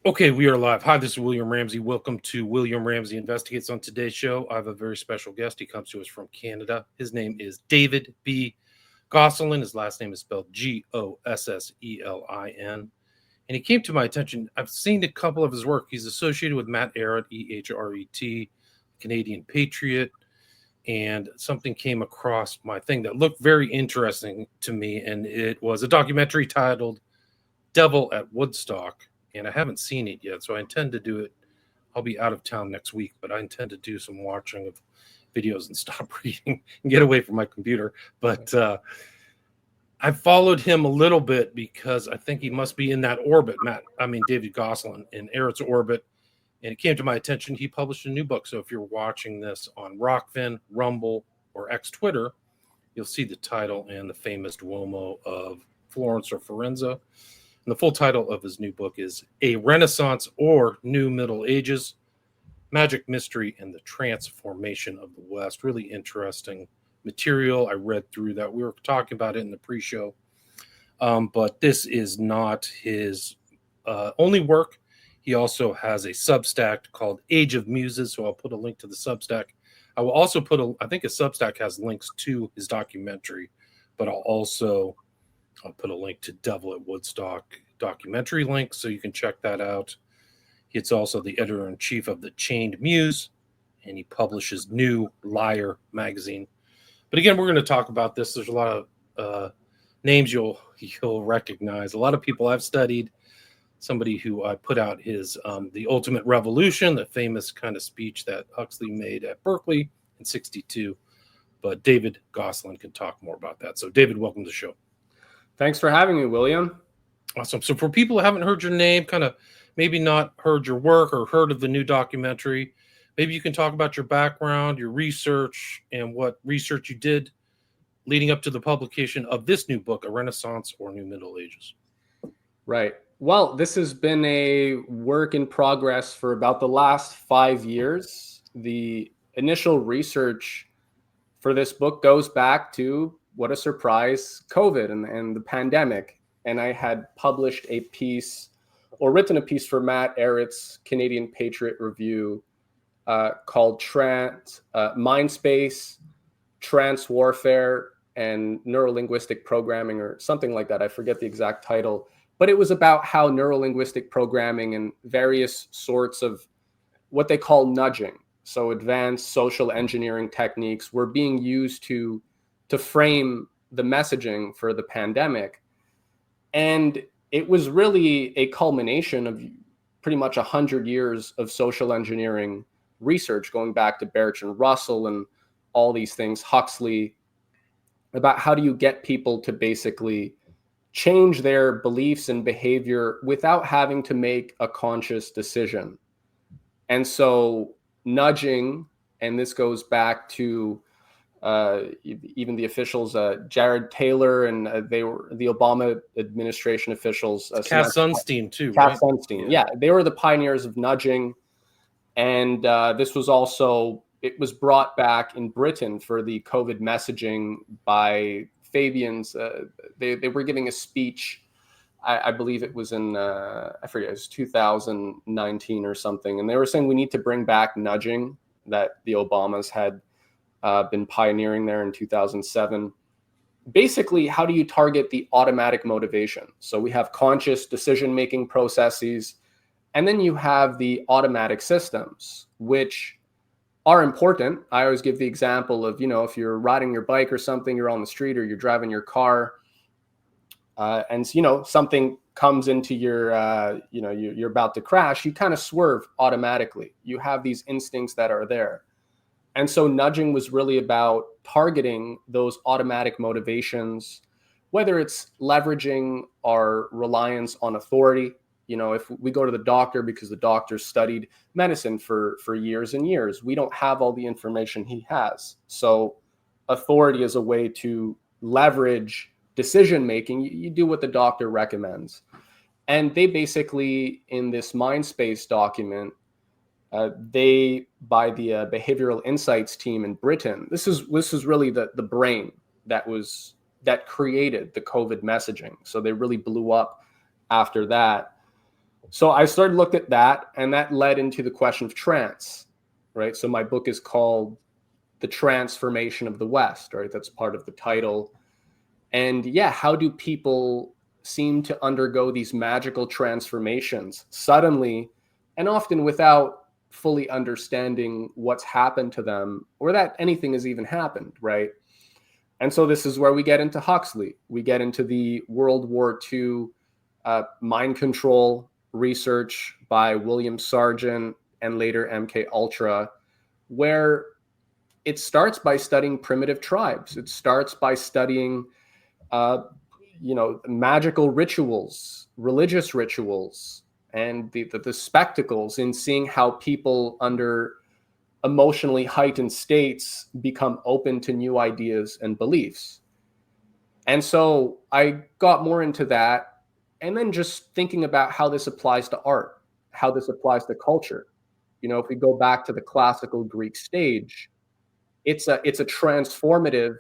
Okay, we are live. Hi, this is William Ramsey. Welcome to William Ramsey Investigates. On today's show, I have a very special guest. He comes to us from Canada. His name is David B. Gosselin. His last name is spelled Gosselin. And he came to my attention. I've seen a couple of his work. He's associated with Matt Ehret, Ehret, Canadian Patriot. And something came across my thing that looked very interesting to me. And it was a documentary titled Devil at Woodstock. And I haven't seen it yet, so I intend to do it. I'll be out of town next week, but I intend to do some watching of videos and stop reading and get away from my computer. But I followed him a little bit because I think he must be in that orbit, David Gosselin, in Ehret's orbit. And it came to my attention, he published a new book. So if you're watching this on Rockfin, Rumble, or X Twitter, you'll see the title and the famous Duomo of Florence or Firenze. And the full title of his new book is A Renaissance or New Middle Ages, Magic, Mystery, and the Transformation of the West. Really interesting material. I read through that. We were talking about it in the pre-show. But this is not his only work. He also has a Substack called Age of Muses, so I'll put a link to the Substack. I will also I think his Substack has links to his documentary, but I'll put a link to Devil at Woodstock documentary link, so you can check that out. It's also the editor-in-chief of the Chained Muse, and he publishes New Liar magazine. But again, we're going to talk about this. There's a lot of names you'll recognize. A lot of people I've studied. Somebody who I put out his The Ultimate Revolution, the famous kind of speech that Huxley made at Berkeley in 1962. But David Gosselin can talk more about that. So David, welcome to the show. Thanks for having me, William. Awesome. So for people who haven't heard your name, kind of maybe not heard your work or heard of the new documentary, maybe you can talk about your background, your research, and what research you did leading up to the publication of this new book, A Renaissance or New Middle Ages. Right. Well, this has been a work in progress for about the last 5 years. The initial research for this book goes back to, what a surprise, COVID and the pandemic. And I had published a piece or written a piece for Matt Ehret's Canadian Patriot Review called Mind Space, Trans Warfare, and Neurolinguistic Programming, or something like that. I forget the exact title. But it was about how neurolinguistic programming and various sorts of what they call nudging, so advanced social engineering techniques, were being used to frame the messaging for the pandemic. And it was really a culmination of pretty much 100 years of social engineering research, going back to Bertrand Russell and all these things, Huxley, about how do you get people to basically change their beliefs and behavior without having to make a conscious decision. And so nudging, and this goes back to even the officials, Jared Taylor, and they were the Obama administration officials. Cass Sunstein too. Cass Sunstein, yeah, they were the pioneers of nudging, and this was also, it was brought back in Britain for the COVID messaging by Fabians. They were giving a speech. I believe it was in I forget, it was 2019 or something, and they were saying we need to bring back nudging that the Obamas had been pioneering there in 2007. Basically, how do you target the automatic motivation? So we have conscious decision-making processes, and then you have the automatic systems, which are important. I always give the example of, if you're riding your bike or something, you're on the street or you're driving your car, and something comes into your, you're about to crash, you kind of swerve automatically. You have these instincts that are there. And so nudging was really about targeting those automatic motivations, whether it's leveraging our reliance on authority. If we go to the doctor because the doctor studied medicine for years and years, we don't have all the information he has. So authority is a way to leverage decision-making. You do what the doctor recommends. And they basically, in this Mindspace document, by the behavioral insights team in Britain, this is really the brain that created the COVID messaging. So they really blew up after that. So I started looked at that, and that led into the question of trance, right? So my book is called The Transformation of the West, right? That's part of the title. And yeah, how do people seem to undergo these magical transformations suddenly and often without fully understanding what's happened to them or that anything has even happened, right? And so this is where we get into Huxley. We get into the World War II mind control research by William Sargent and later MK Ultra, where it starts by studying primitive tribes. It starts by studying, magical rituals, religious rituals, and the spectacles in seeing how people under emotionally heightened states become open to new ideas and beliefs. And so I got more into that. And then just thinking about how this applies to art, how this applies to culture. If we go back to the classical Greek stage, it's a transformative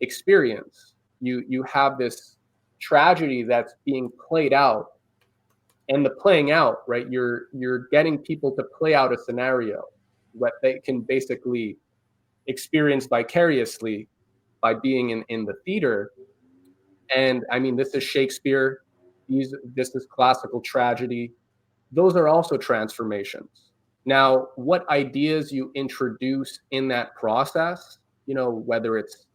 experience. You have this tragedy that's being played out, and the playing out, right? You're getting people to play out a scenario that they can basically experience vicariously by being in the theater. And I mean, this is Shakespeare. This is classical tragedy. Those are also transformations. Now, what ideas you introduce in that process, whether it's,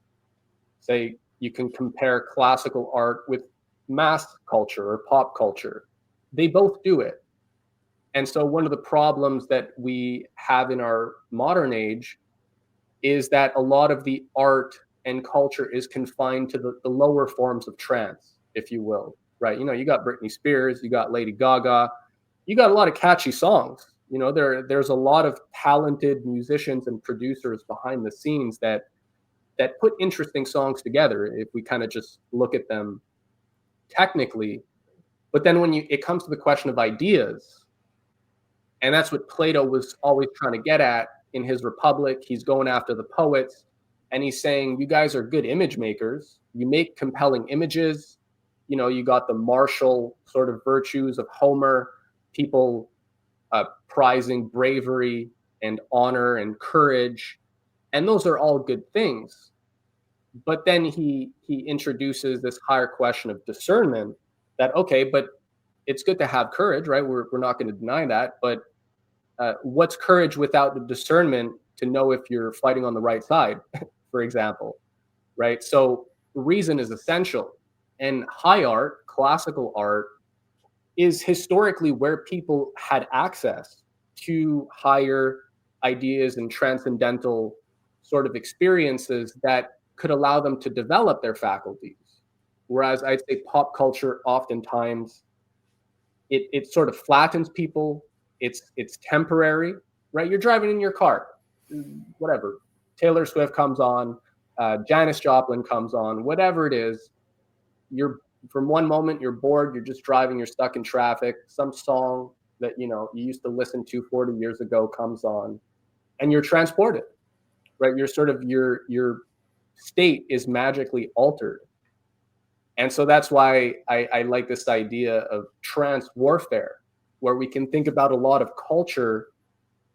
say, you can compare classical art with mass culture or pop culture, they both do it. And so one of the problems that we have in our modern age is that a lot of the art and culture is confined to the lower forms of trance, if you will, right? You got Britney Spears, you got Lady Gaga, you got a lot of catchy songs. There's a lot of talented musicians and producers behind the scenes that put interesting songs together if we kind of just look at them technically. But then when it comes to the question of ideas, and that's what Plato was always trying to get at in his Republic. He's going after the poets, and he's saying, you guys are good image makers. You make compelling images. You got the martial sort of virtues of Homer, people prizing bravery and honor and courage. And those are all good things. But then he introduces this higher question of discernment that, okay, but it's good to have courage, right? We're not going to deny that. But what's courage without the discernment to know if you're fighting on the right side, for example, right? So reason is essential. And high art, classical art, is historically where people had access to higher ideas and transcendental sort of experiences that could allow them to develop their faculties. Whereas I'd say pop culture oftentimes it sort of flattens people. It's temporary, right? You're driving in your car, whatever. Taylor Swift comes on, Janis Joplin comes on, whatever it is. You're from one moment you're bored, you're just driving, you're stuck in traffic. Some song that you used to listen to 40 years ago comes on, and you're transported, right? You're sort of your state is magically altered. And so that's why I like this idea of trans warfare, where we can think about a lot of culture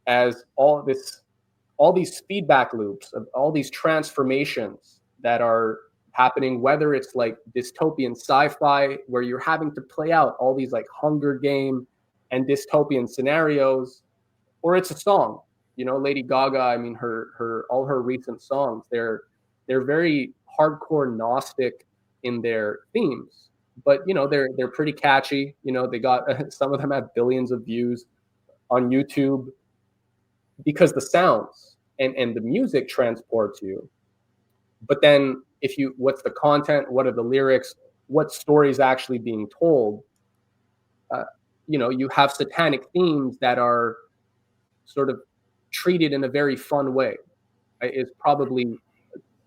as all these feedback loops of all these transformations that are happening, whether it's like dystopian sci-fi, where you're having to play out all these like Hunger Game and dystopian scenarios, or it's a song. Lady Gaga, I mean, her all her recent songs, they're very hardcore Gnostic in their themes, but they're pretty catchy. They got some of them have billions of views on YouTube because the sounds and the music transports you. But then what's the content, what are the lyrics, what story is actually being told? You have satanic themes that are sort of treated in a very fun way, is probably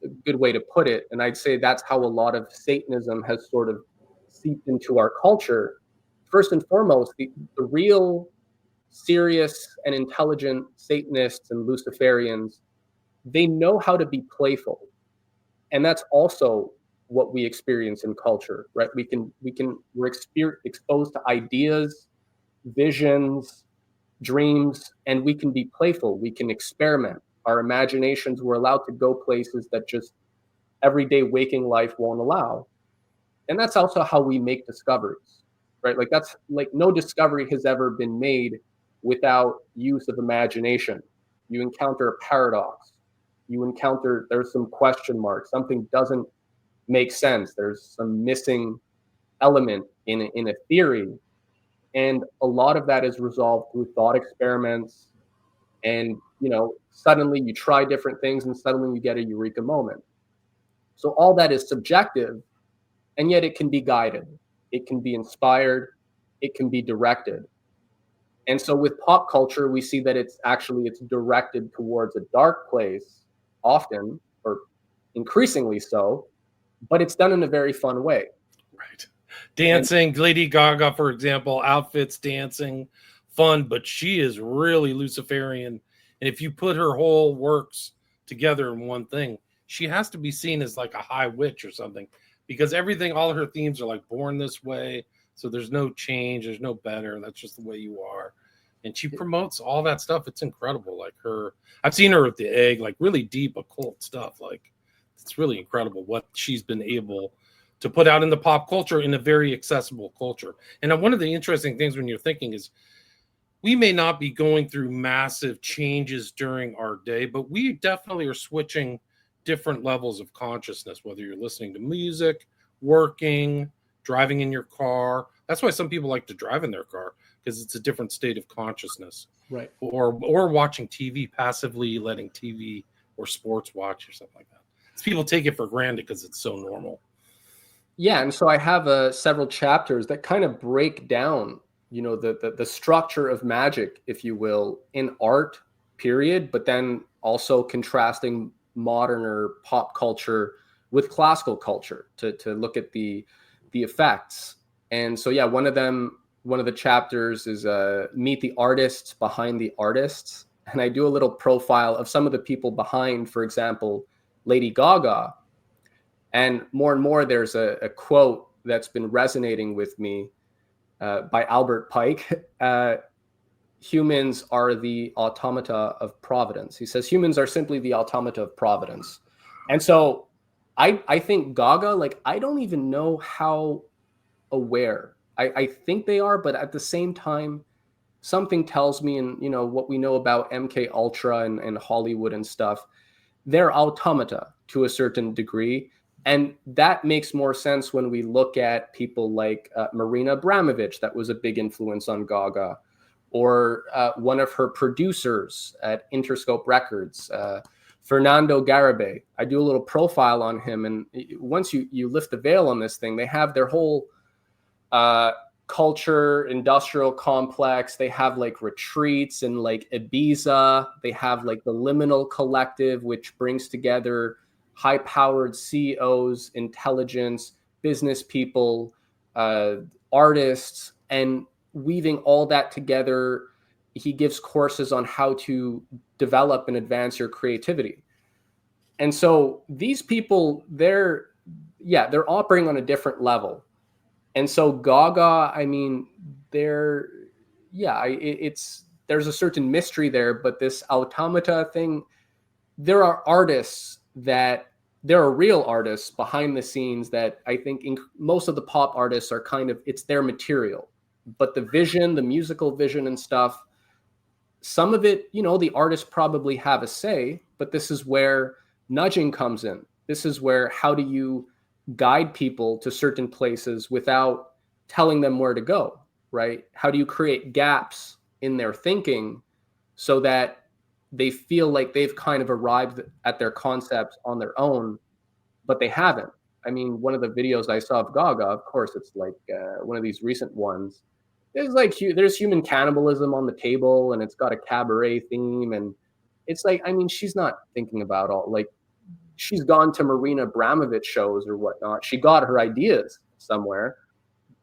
a good way to put it. And I'd say that's how a lot of Satanism has sort of seeped into our culture. First and foremost, the real serious and intelligent Satanists and Luciferians, they know how to be playful. And that's also what we experience in culture, right? We're exposed to ideas visions, dreams, and we can be playful. We can experiment. Our imaginations, we're allowed to go places that just everyday waking life won't allow. And that's also how we make discoveries, right? Like that's like no discovery has ever been made without use of imagination. You encounter a paradox. You encounter there's some question marks. Something doesn't make sense. There's some missing element in a theory. And a lot of that is resolved through thought experiments. And, suddenly you try different things and suddenly you get a eureka moment. So all that is subjective, and yet it can be guided. It can be inspired. It can be directed. And so with pop culture, we see that it's directed towards a dark place often, or increasingly so, but it's done in a very fun way. Right. Dancing, Lady Gaga, for example, outfits, dancing, fun, but she is really Luciferian. And if you put her whole works together in one thing, she has to be seen as like a high witch or something, because all her themes are like born this way. So there's no change. There's no better. That's just the way you are. And she promotes all that stuff. It's incredible. Like I've seen her with the egg, like really deep occult stuff. Like it's really incredible what she's been able to put out in the pop culture in a very accessible culture. And one of the interesting things when you're thinking is we may not be going through massive changes during our day, but we definitely are switching different levels of consciousness, whether you're listening to music, working, driving in your car. That's why some people like to drive in their car, because it's a different state of consciousness. Right. Or watching TV, passively letting TV or sports watch or something like that. People take it for granted because it's so normal. Yeah, and so I have several chapters that kind of break down, the structure of magic, if you will, in art, period, but then also contrasting modern or pop culture with classical culture to look at the effects. And so, yeah, one of the chapters is meet the artists behind the artists. And I do a little profile of some of the people behind, for example, Lady Gaga. And more, there's a quote that's been resonating with me by Albert Pike. Humans are the automata of providence. He says humans are simply the automata of providence. And so I think Gaga, like, I don't even know how aware. I think they are, but at the same time, something tells me, and what we know about MK Ultra and Hollywood and stuff, they're automata to a certain degree. And that makes more sense when we look at people like Marina Abramovich, that was a big influence on Gaga, or one of her producers at Interscope Records, Fernando Garibay. I do a little profile on him, and once you lift the veil on this thing, they have their whole culture, industrial complex. They have like retreats in like Ibiza. They have like the Liminal Collective, which brings together high-powered CEOs, intelligence, business people, artists, and weaving all that together. He gives courses on how to develop and advance your creativity. And so these people, they're operating on a different level. And so Gaga, I mean, there's a certain mystery there, but this automata thing, there are real artists behind the scenes that I think most of the pop artists are it's their material, but the vision, the musical vision and stuff, some of it, the artists probably have a say, but this is where nudging comes in. This is where, how do you guide people to certain places without telling them where to go, right? How do you create gaps in their thinking so that they feel like they've kind of arrived at their concepts on their own, but they haven't? I mean, one of the videos I saw of Gaga, of course, it's like one of these recent ones. There's human cannibalism on the table, and it's got a cabaret theme, and it's like, I mean, she's not thinking about she's gone to Marina Abramovich shows or whatnot. She got her ideas somewhere,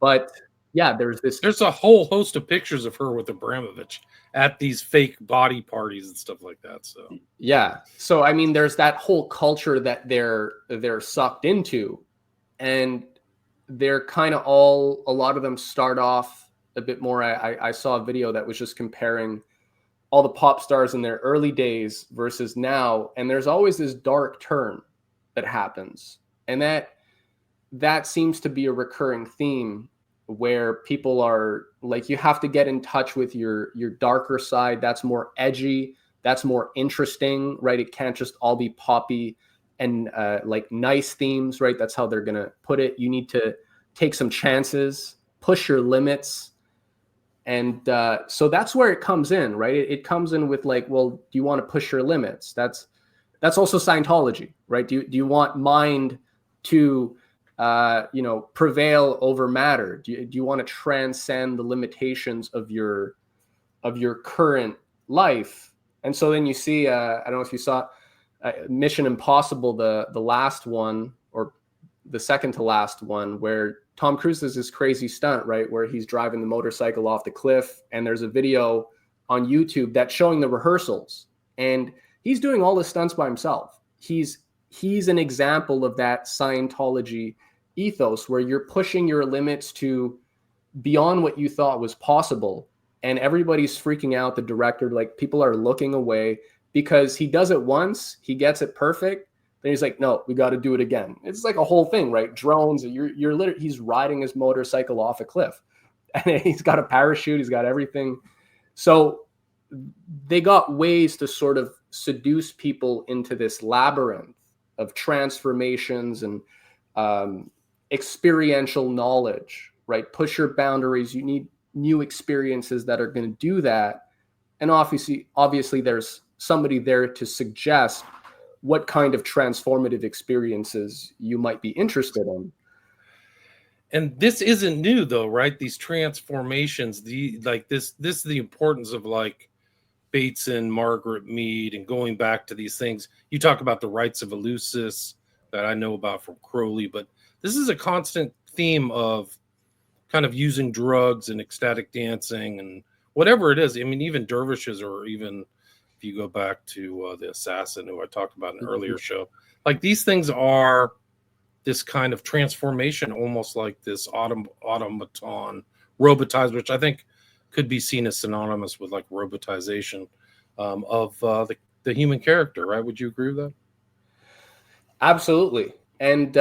but yeah, there's a whole host of pictures of her with Abramovich at these fake body parties and stuff like that. So yeah, so I mean, there's that whole culture that they're sucked into, and they're kind of a lot of them start off a bit more, I saw a video that was just comparing all the pop stars in their early days versus now, and there's always this dark turn that happens, and that seems to be a recurring theme, where people are like, you have to get in touch with your darker side. That's more edgy, that's more interesting, right? It can't just all be poppy and like nice themes, right? That's how they're gonna put it. You need to take some chances, push your limits. And so that's where it comes in, right? It comes in with like, well, do you want to push your limits? That's also Scientology, right? Do you want mind to prevail over matter? Do you want to transcend the limitations of your current life? And so then you see, I don't know if you saw Mission Impossible, the last one, or the second to last one, where Tom Cruise does this crazy stunt, right, where he's driving the motorcycle off the cliff, and there's a video on YouTube that's showing the rehearsals, and he's doing all the stunts by himself. He's an example of that Scientology ethos, where you're pushing your limits to beyond what you thought was possible, and everybody's freaking out. The director, like, people are looking away because he does it once, he gets it perfect. Then he's like, no, we got to do it again. It's like a whole thing, right? Drones, you're literally, he's riding his motorcycle off a cliff, and he's got a parachute, he's got everything. So they got ways to sort of seduce people into this labyrinth of transformations and experiential knowledge, right? Push your boundaries. You need new experiences that are going to do that. And obviously there's somebody there to suggest what kind of transformative experiences you might be interested in. And this isn't new though, right? These transformations, this is the importance of like Bateson, Margaret Mead, and going back to these things. You talk about the rites of Eleusis that I know about from Crowley, but this is a constant theme of kind of using drugs and ecstatic dancing and whatever it is. I mean, even dervishes, or even if you go back to the assassin who I talked about in an earlier show, like these things are this kind of transformation, almost like this automaton, robotized, which I think could be seen as synonymous with like robotization of the human character, right? Would you agree with that? Absolutely. And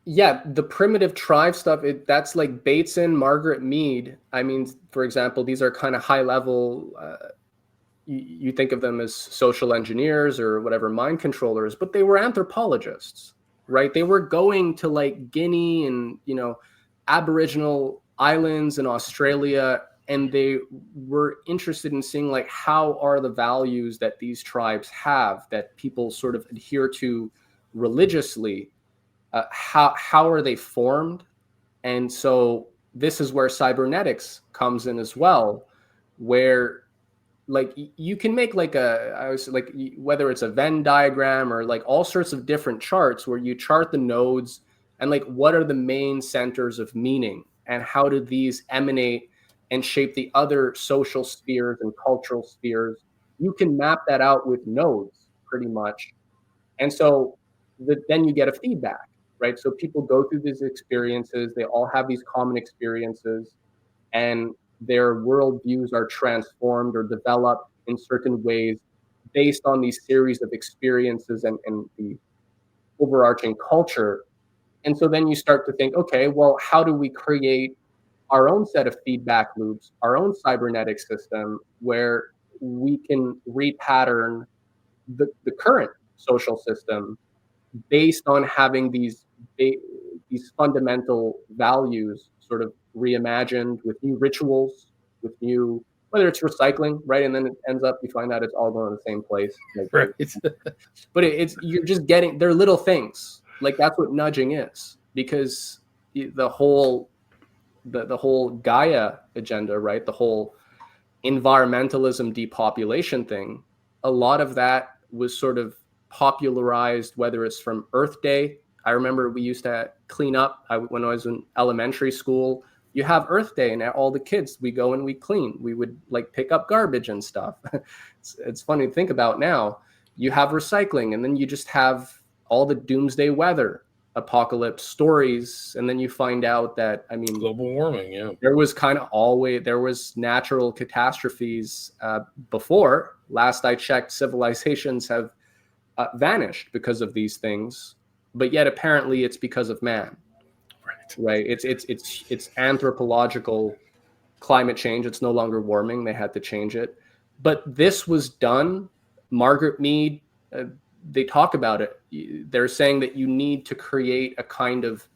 yeah, the primitive tribe stuff, that's like Bateson, Margaret Mead. I mean, for example, these are kind of high level, you think of them as social engineers or whatever, mind controllers, but they were anthropologists, right? They were going to like Guinea and, Aboriginal islands in Australia, and they were interested in seeing like, how are the values that these tribes have that people sort of adhere to religiously, how are they formed? And so this is where cybernetics comes in as well, where like you can make like whether it's a Venn diagram or like all sorts of different charts where you chart the nodes and like what are the main centers of meaning and how do these emanate and shape the other social spheres and cultural spheres. You can map that out with nodes pretty much. And so then you get a feedback, right? So people go through these experiences, they all have these common experiences, and their worldviews are transformed or developed in certain ways based on these series of experiences and the overarching culture. And so then you start to think, okay, well, how do we create our own set of feedback loops, our own cybernetic system where we can repattern the current social system based on having these fundamental values sort of reimagined with new rituals, with new, whether it's recycling, right? And then it ends up, you find out it's all going to the same place. Like, right. But you're just getting, they're little things. Like that's what nudging is, because the whole Gaia agenda, right? The whole environmentalism, depopulation thing, a lot of that was sort of popularized, whether it's from Earth Day. I remember we used to clean up when I was in elementary school. You have Earth Day and all the kids, we go and we clean. We would like pick up garbage and stuff. It's funny to think about now. You have recycling, and then you just have all the doomsday weather apocalypse stories, and then you find out that, I mean, Global warming, yeah. there was natural catastrophes before. Last I checked, civilizations have vanished because of these things, but yet apparently it's because of man. Right? It's anthropological climate change. It's no longer warming. They had to change it, but this was done. Margaret Mead, they talk about it. They're saying that you need to create a kind of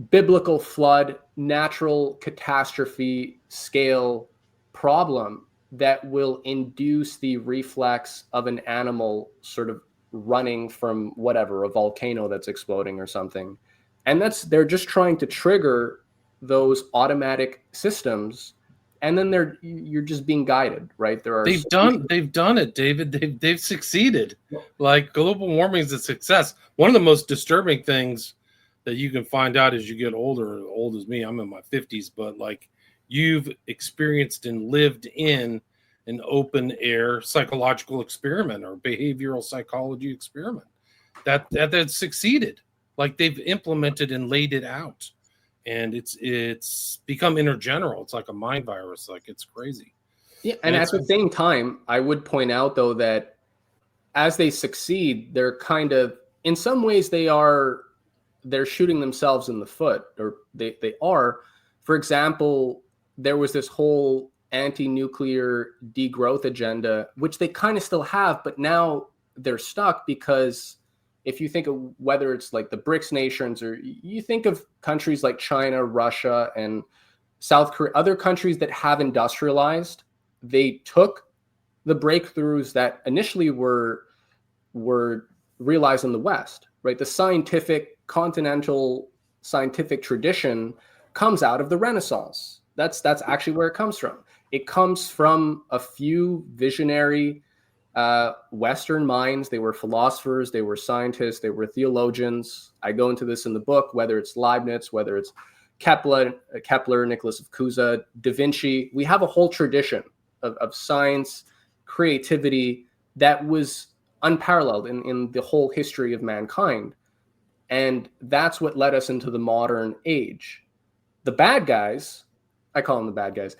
biblical flood, natural catastrophe scale problem that will induce the reflex of an animal sort of running from whatever, a volcano that's exploding or something. And they're just trying to trigger those automatic systems, and then you're just being guided, right? They've done it, David. They've succeeded. Like, global warming is a success. One of the most disturbing things that you can find out as you get older, old as me, I'm in my 50s, but like, you've experienced and lived in an open air psychological experiment or behavioral psychology experiment that succeeded. Like, they've implemented and laid it out, and it's become intergeneral. It's like a mind virus. Like, it's crazy. Yeah, and at the same time, I would point out though that as they succeed, they're kind of, in some ways, they're shooting themselves in the foot, or they are. For example, there was this whole anti-nuclear degrowth agenda, which they kind of still have, but now they're stuck because if you think of whether it's like the BRICS nations, or you think of countries like China, Russia, and South Korea, other countries that have industrialized, they took the breakthroughs that initially were realized in the West, right? The continental scientific tradition comes out of the Renaissance. That's actually where it comes from. It comes from a few visionary Western minds. They were philosophers, they were scientists, they were theologians. I go into this in the book, whether it's Leibniz, whether it's Kepler, Nicholas of Cusa, Da Vinci. We have a whole tradition of science, creativity that was unparalleled in the whole history of mankind. And that's what led us into the modern age. The bad guys, I call them the bad guys,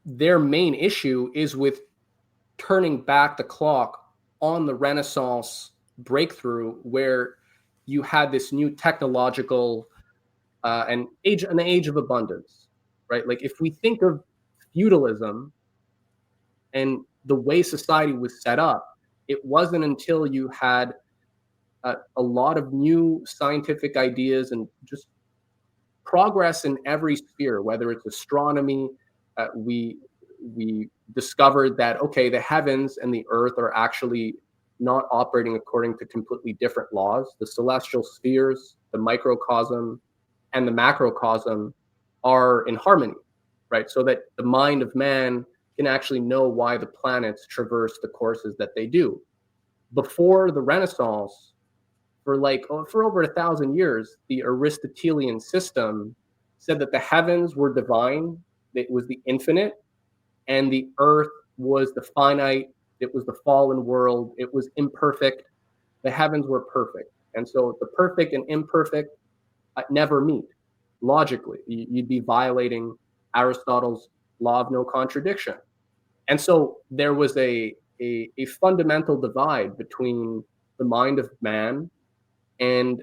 their main issue is with turning back the clock on the Renaissance breakthrough, where you had this new technological an age of abundance, right? Like, if we think of feudalism and the way society was set up, it wasn't until you had a lot of new scientific ideas and just progress in every sphere, whether it's astronomy, we discovered that, okay, the heavens and the earth are actually not operating according to completely different laws. The celestial spheres, the microcosm, and the macrocosm are in harmony, right? So that the mind of man can actually know why the planets traverse the courses that they do. Before the Renaissance, for over 1,000 years, the Aristotelian system said that the heavens were divine, it was the infinite, and the earth was the finite, it was the fallen world, it was imperfect. The heavens were perfect. And so the perfect and imperfect never meet. Logically, you'd be violating Aristotle's law of no contradiction. And so there was a fundamental divide between the mind of man and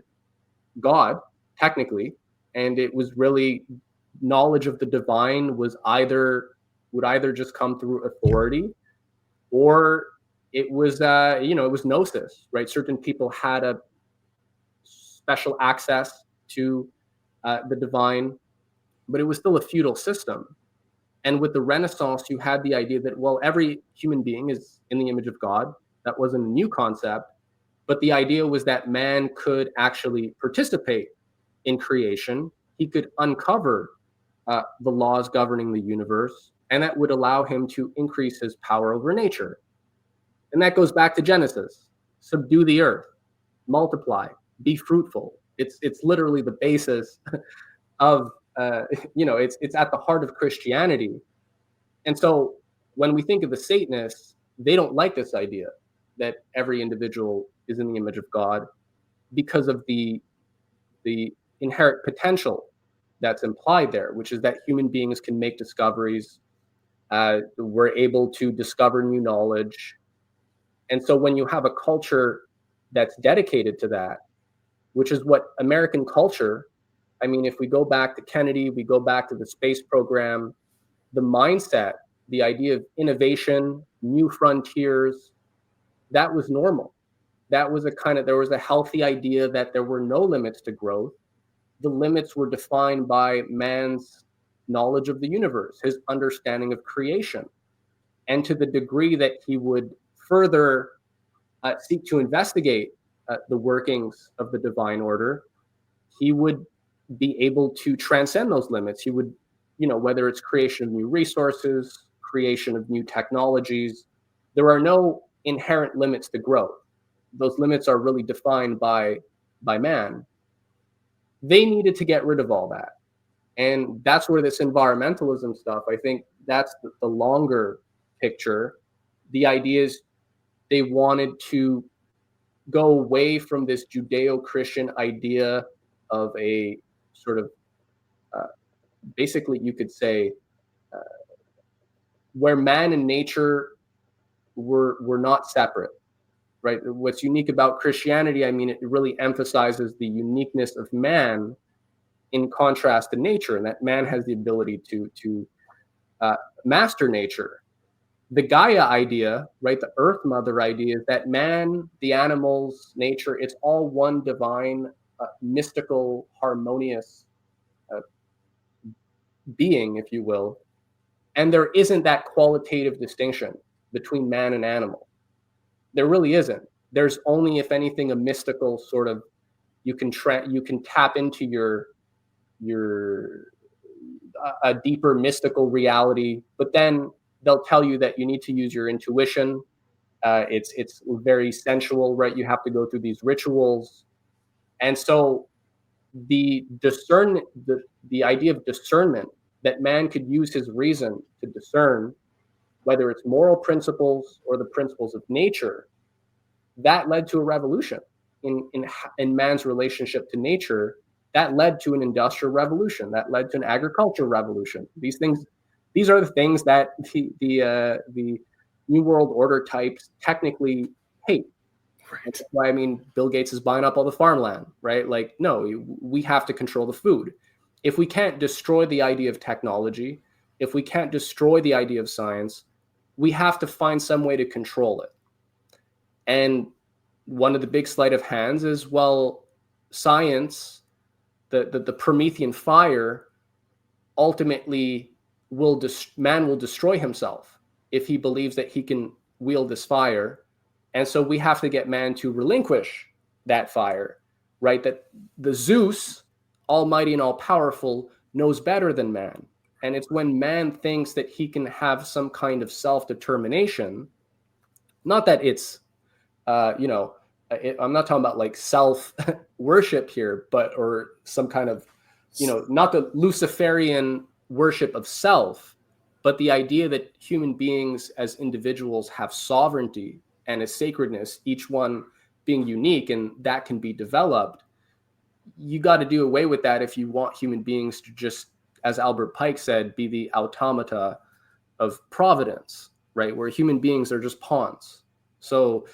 God, technically. And it was really, knowledge of the divine would either just come through authority, or it was it was gnosis, right? Certain people had a special access to the divine, but it was still a feudal system. And with the Renaissance, you had the idea that, well, every human being is in the image of God. That wasn't a new concept, but the idea was that man could actually participate in creation. He could uncover the laws governing the universe, and that would allow him to increase his power over nature. And that goes back to Genesis: subdue the earth, multiply, be fruitful. It's literally the basis of it's at the heart of Christianity. And so when we think of the Satanists, they don't like this idea that every individual is in the image of God. because of the inherent potential that's implied there, which is that human beings can make discoveries. We're able to discover new knowledge. And so when you have a culture that's dedicated to that, which is what American culture, I mean, if we go back to Kennedy, we go back to the space program, the mindset, the idea of innovation, new frontiers, that was normal. That was there was a healthy idea that there were no limits to growth. The limits were defined by man's knowledge of the universe, his understanding of creation. And to the degree that he would further seek to investigate the workings of the divine order, he would be able to transcend those limits. He would, whether it's creation of new resources, creation of new technologies, there are no inherent limits to growth. Those limits are really defined by man. They needed to get rid of all that. And that's where this environmentalism stuff, I think that's the longer picture. The idea is they wanted to go away from this Judeo-Christian idea of a sort of, basically you could say, where man and nature were not separate, right? What's unique about Christianity, I mean, it really emphasizes the uniqueness of man in contrast to nature, and that man has the ability to master nature. The Gaia idea, right, the Earth Mother idea, is that man, the animals, nature, it's all one divine, mystical, harmonious being, if you will. And there isn't that qualitative distinction between man and animal. There really isn't. There's only, if anything, a mystical sort of, you can tap into a deeper mystical reality, but then they'll tell you that you need to use your intuition. It's very sensual, right? You have to go through these rituals. And so the idea of discernment, that man could use his reason to discern whether it's moral principles or the principles of nature, that led to a revolution in man's relationship to nature. That led to an industrial revolution. That led to an agricultural revolution. These are the things that the New World Order types technically hate. Right. That's why, I mean, Bill Gates is buying up all the farmland, right? Like, no, we have to control the food. If we can't destroy the idea of technology, if we can't destroy the idea of science, we have to find some way to control it. And one of the big sleight of hands is, well, science, the Promethean fire, ultimately man will destroy himself if he believes that he can wield this fire. And so we have to get man to relinquish that fire, right? That the Zeus, almighty and all powerful, knows better than man. And it's when man thinks that he can have some kind of self-determination, not that it's, I'm not talking about like self-worship here, or some kind of, not the Luciferian worship of self, but the idea that human beings as individuals have sovereignty and a sacredness, each one being unique, and that can be developed. You got to do away with that if you want human beings to just, as Albert Pike said, be the automata of providence, right? Where human beings are just pawns. So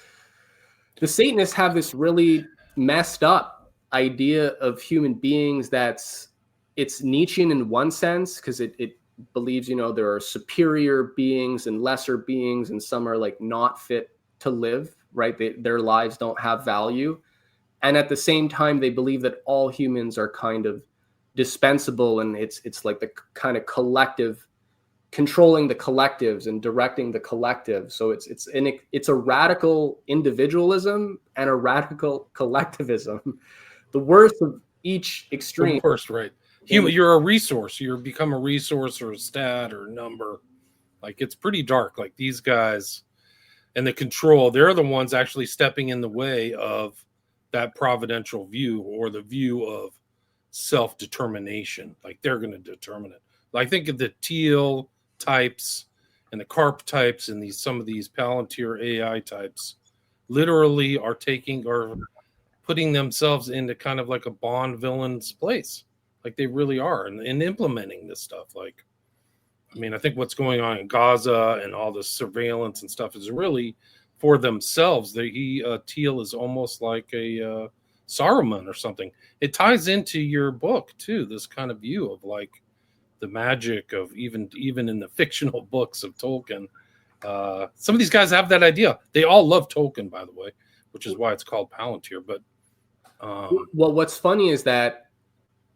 the Satanists have this really messed up idea of human beings it's Nietzschean in one sense, because it believes, there are superior beings and lesser beings, and some are like not fit to live, right? Their lives don't have value. And at the same time, they believe that all humans are kind of dispensable, and it's like the kind of collective, controlling the collectives and directing the collective. So it's a radical individualism and a radical collectivism, the worst of each extreme. The worst, right? You're a resource. You become a resource or a stat or a number. Like, it's pretty dark. Like, these guys and the control, they're the ones actually stepping in the way of that providential view, or the view of self-determination. Like, they're going to determine it. Like, think of the teal types and the carp types and some of these Palantir AI types literally are putting themselves into kind of like a Bond villain's place, like they really are, and implementing this stuff. Like, I mean, I think what's going on in Gaza and all the surveillance and stuff is really for themselves. Teal is almost like a Saruman or something. It ties into your book too, this kind of view of like the magic of even in the fictional books of Tolkien. Some of these guys have that idea. They all love Tolkien, by the way, which is why it's called Palantir. But well, what's funny is that,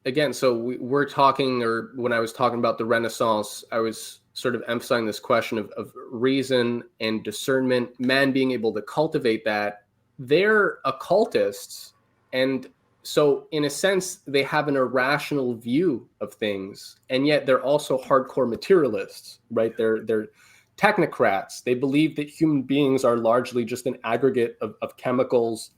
again, so we're talking, or when I was talking about the Renaissance, I was sort of emphasizing this question of reason and discernment, man being able to cultivate that. They're occultists, and so in a sense, they have an irrational view of things, and yet they're also hardcore materialists, right? They're technocrats. They believe that human beings are largely just an aggregate of chemicals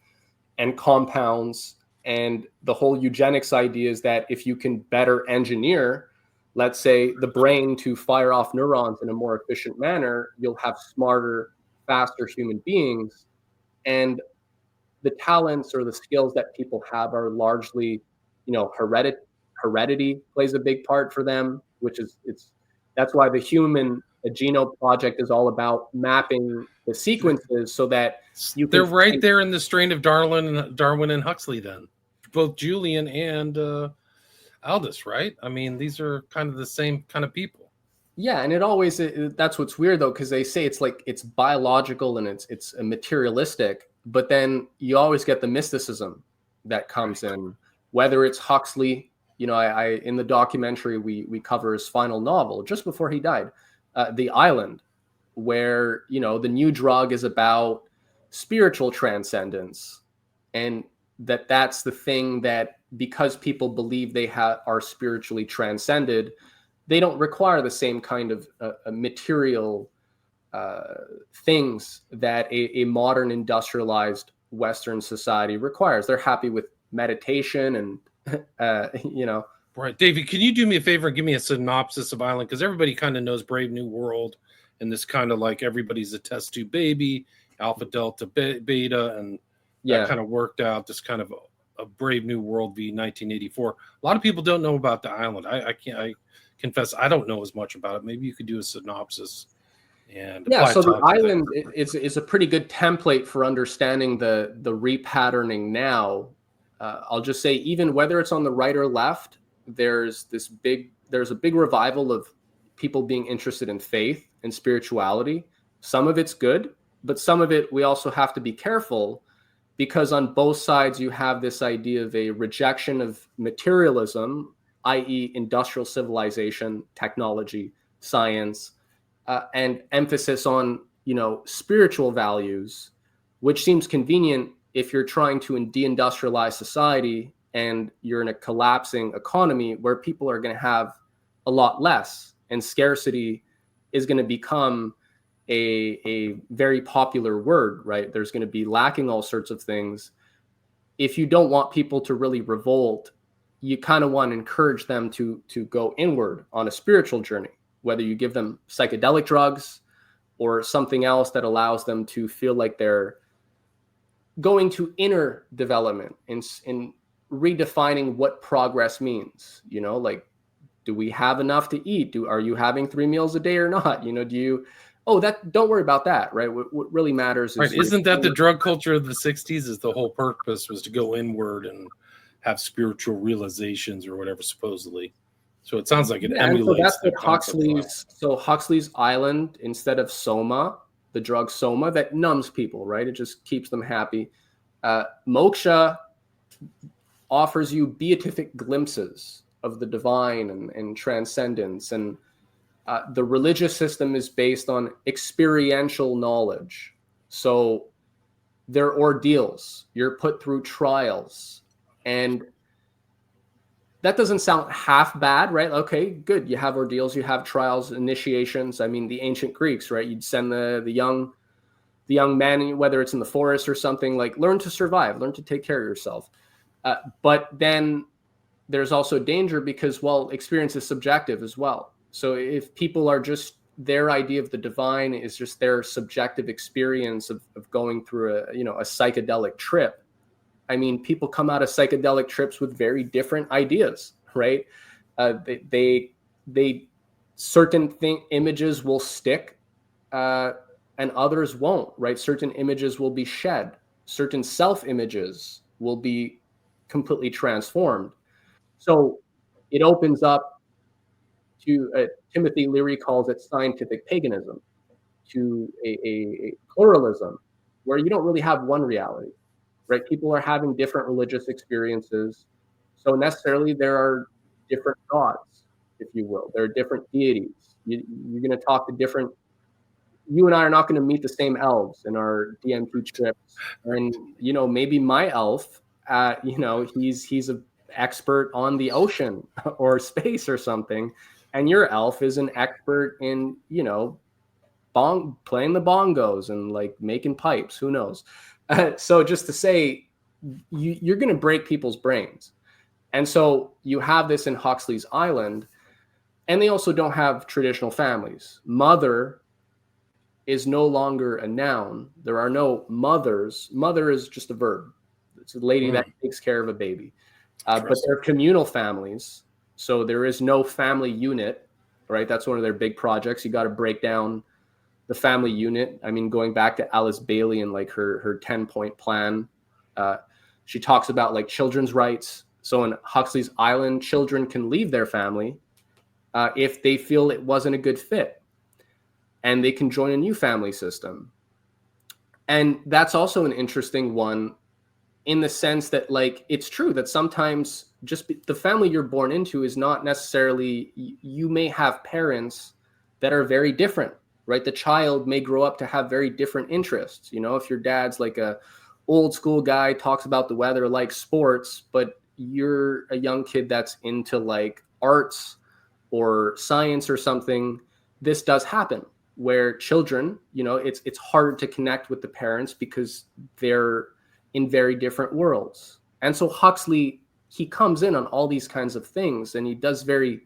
and compounds. And the whole eugenics idea is that if you can better engineer, let's say, the brain to fire off neurons in a more efficient manner, you'll have smarter, faster human beings. And the talents or the skills that people have are largely, heredity plays a big part for them, which is that's why the Human Genome Project is all about mapping the sequences so that they're right there in the strain of Darwin and Huxley. Then both Julian and Aldous, right? I mean, these are kind of the same kind of people. Yeah, and that's what's weird though, because they say it's like it's biological and it's materialistic, but then you always get the mysticism that comes in, whether it's Huxley. I in the documentary we cover his final novel just before he died, The Island, where the new drug is about spiritual transcendence, and that's the thing, that because people believe they are spiritually transcended, they don't require the same kind of material things that a modern industrialized Western society requires. They're happy with meditation and Right. David, can you do me a favor and give me a synopsis of Island? Because everybody kind of knows Brave New World, and this kind of like everybody's a test tube baby, Alpha, Delta, Beta, and that kind of worked out. This kind of a Brave New World v 1984. A lot of people don't know about the Island. I confess I don't know as much about it. Maybe you could do a synopsis. And so the Island is a pretty good template for understanding the repatterning now. I'll just say, even whether it's on the right or left, there's a big revival of people being interested in faith and spirituality. Some of it's good, but some of it we also have to be careful, because on both sides you have this idea of a rejection of materialism, i.e. industrial civilization, technology, science, and emphasis on spiritual values, which seems convenient if you're trying to deindustrialize society and you're in a collapsing economy where people are going to have a lot less, and scarcity is going to become a very popular word, right? There's going to be lacking all sorts of things. If you don't want people to really revolt, you kind of want to encourage them to go inward on a spiritual journey, whether you give them psychedelic drugs or something else that allows them to feel like they're going to inner development in redefining what progress means. Like, do we have enough to eat? Are you having 3 meals a day or not? Don't worry about that, right? What really matters is, right. Isn't that the drug culture of the 60s? Is the whole purpose was to go inward and have spiritual realizations or whatever, supposedly. So it sounds like it emulates. So that's what Huxley's Island, instead of Soma, the drug Soma that numbs people, right? It just keeps them happy. Moksha offers you beatific glimpses of the divine and transcendence. And the religious system is based on experiential knowledge. So they're ordeals. You're put through trials. And that doesn't sound half bad, right? Okay, good. You have ordeals, you have trials, initiations. I mean, the ancient Greeks, right? You'd send the young man, whether it's in the forest or something, like, learn to survive, learn to take care of yourself. But then there's also danger because, experience is subjective as well. So if people are just, their idea of the divine is just their subjective experience of going through a psychedelic trip, I mean, people come out of psychedelic trips with very different ideas, right? They certain images will stick, and others won't, right? Certain images will be shed. Certain self images will be completely transformed. So it opens up to, Timothy Leary calls it scientific paganism, to a pluralism where you don't really have one reality, right? People are having different religious experiences. So necessarily there are different gods, if you will. There are different deities. You're going to talk to different, you and I are not going to meet the same elves in our DMT trips. And, maybe my elf, he's an expert on the ocean or space or something. And your elf is an expert in, playing the bongos and like making pipes. Who knows? So just to say, you're going to break people's brains. And so you have this in Huxley's Island, and they also don't have traditional families. Mother is no longer a noun. There are no mothers. Mother is just a verb. It's a lady that takes care of a baby. But they're communal families. So there is no family unit, right? That's one of their big projects. You got to break down the family unit. I mean, going back to Alice Bailey and like her 10-point plan, she talks about like children's rights. So in Huxley's Island, children can leave their family if they feel it wasn't a good fit, and they can join a new family system. And that's also an interesting one in the sense that, like, it's true that sometimes the family you're born into is not necessarily, you may have parents that are very different, right? The child may grow up to have very different interests. If your dad's like a old school guy, talks about the weather, likes sports, but you're a young kid that's into like arts or science or something, this does happen where children, it's hard to connect with the parents because they're in very different worlds. And so Huxley, he comes in on all these kinds of things, and he does very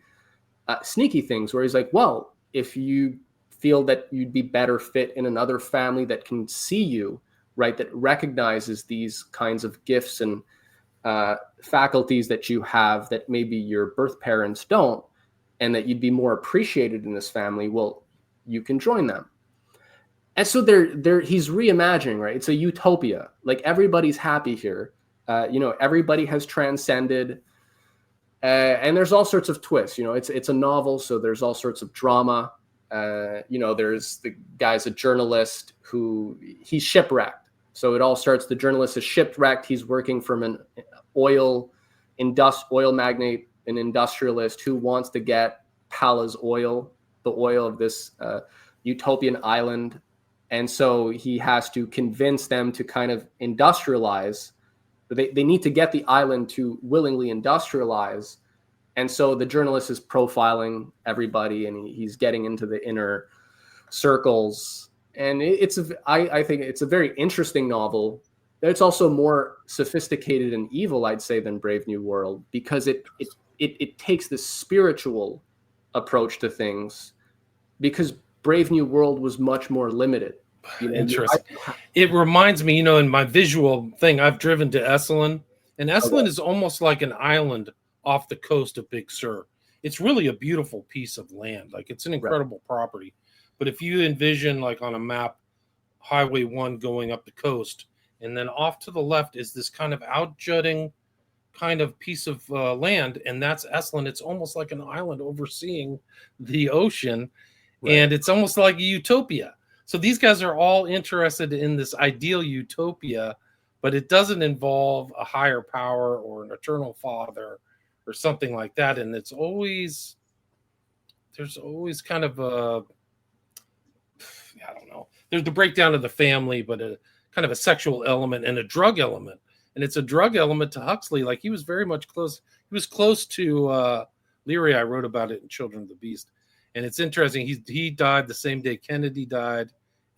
sneaky things where he's like, well, if you feel that you'd be better fit in another family that can see you, right, that recognizes these kinds of gifts and faculties that you have that maybe your birth parents don't, and that you'd be more appreciated in this family, well, you can join them. And so he's reimagining, right? It's a utopia. Like, everybody's happy here. Everybody has transcended. And there's all sorts of twists. It's a novel, so there's all sorts of drama. There's the guy's a journalist who he's shipwrecked. So it all starts, the journalist is shipwrecked. He's working from an oil magnate, an industrialist who wants to get Pala's oil, the oil of this utopian island. And so he has to convince them to kind of industrialize. They need to get the island to willingly industrialize. And so the journalist is profiling everybody, and he's getting into the inner circles. And I think it's a very interesting novel. It's also more sophisticated and evil, I'd say, than Brave New World, because it takes this spiritual approach to things, because Brave New World was much more limited. Interesting. It reminds me, in my visual thing, I've driven to Esalen, and Esalen is almost like an island off the coast of Big Sur. It's really a beautiful piece of land. Like, it's an incredible property. But if you envision, like on a map, Highway 1 going up the coast, and then off to the left is this kind of outjutting kind of piece of land, and that's Esalen. It's almost like an island overseeing the ocean, and it's almost like a utopia. So these guys are all interested in this ideal utopia, but it doesn't involve a higher power or an eternal father or something like that. And there's always kind of I don't know. There's the breakdown of the family, but a kind of a sexual element and a drug element. And it's a drug element to Huxley. Like, he was very much close. He was close to Leary. I wrote about it in Children of the Beast. And it's interesting. He died the same day Kennedy died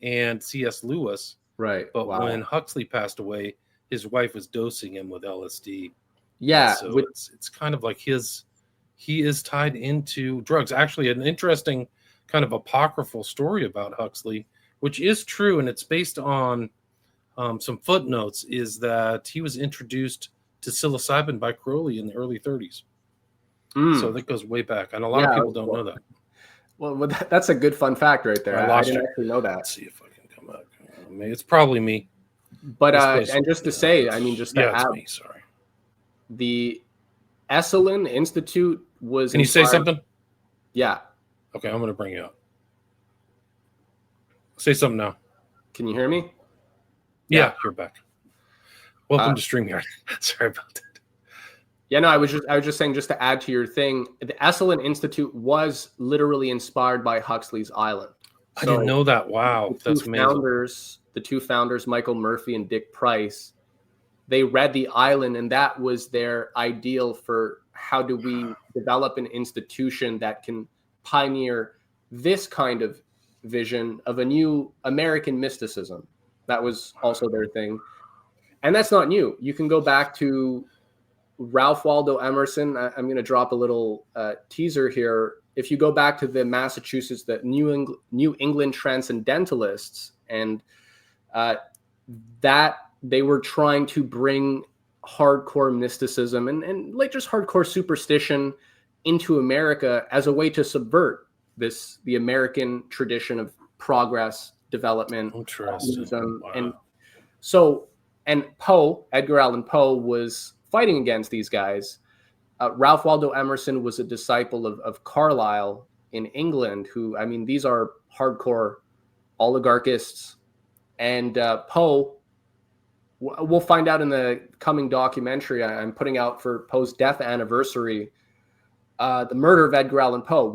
and C.S. Lewis. Right. But when Huxley passed away, his wife was dosing him with LSD. Yeah. So it's kind of like he is tied into drugs. Actually, an interesting kind of apocryphal story about Huxley, which is true, and it's based on some footnotes is that he was introduced to psilocybin by Crowley in the early 30s. So that goes way back, and a lot of people don't know that. Well, that's a good fun fact right there. I didn't actually know that. Let's see if I can come back. It's probably me. But and just to say, I mean, just to add, it's me. Sorry. The Gosselin Institute was. Can you say something? Yeah. Okay, I'm going to bring you up. Say something now. Can you hear me? Yeah, you're back. Welcome to StreamYard. Sorry about that. Yeah, no, I was just saying, just to add to your thing, the Gosselin Institute was literally inspired by Huxley's Island. I didn't know that. Wow, that's amazing. The two founders, Michael Murphy and Dick Price, they read the Island, and that was their ideal for how do we develop an institution that can pioneer this kind of vision of a new American mysticism. That was also their thing. And that's not new. You can go back to Ralph Waldo Emerson. I'm going to drop a little teaser here. If you go back to the Massachusetts, the New England Transcendentalists, and that they were trying to bring hardcore mysticism and like just hardcore superstition into America as a way to subvert the American tradition of progress, development. Interesting. Wow. And so, and Poe, Edgar Allan Poe, was fighting against these guys. Ralph Waldo Emerson was a disciple of Carlyle in England, who, I mean, these are hardcore oligarchists. And Poe, we'll find out in the coming documentary I'm putting out for Poe's death anniversary, the murder of Edgar Allan Poe.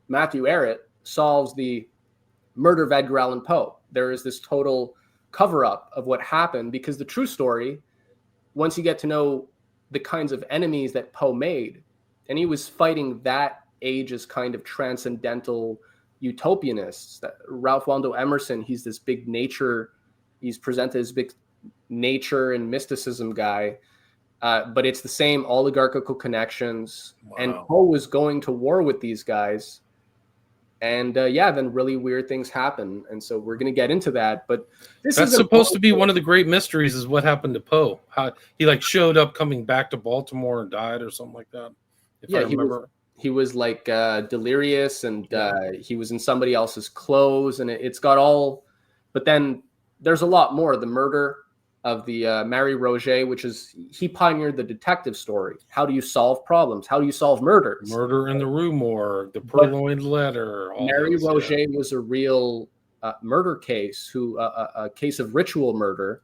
Matthew Arrett solves the murder of Edgar Allan Poe. There is this total cover-up of what happened, because the true story, once you get to know the kinds of enemies that Poe made, and he was fighting that age's kind of transcendental utopianists. That Ralph Waldo Emerson, he's this big nature, he's presented as big nature and mysticism guy, but it's the same oligarchical connections. Wow. And Poe was going to war with these guys. And then really weird things happen. And so we're going to get into that. But that's supposed to be one of the great mysteries, is what happened to Poe. How he showed up coming back to Baltimore and died or something like that. If I remember. He was delirious, and he was in somebody else's clothes, and it's got all. But then there's a lot more. The murder of the Marie Roget, which is, he pioneered the detective story. How do you solve problems? How do you solve murders? Murder in the Rue Morgue, the Purloined Letter. Marie Roget was a real murder case, a case of ritual murder.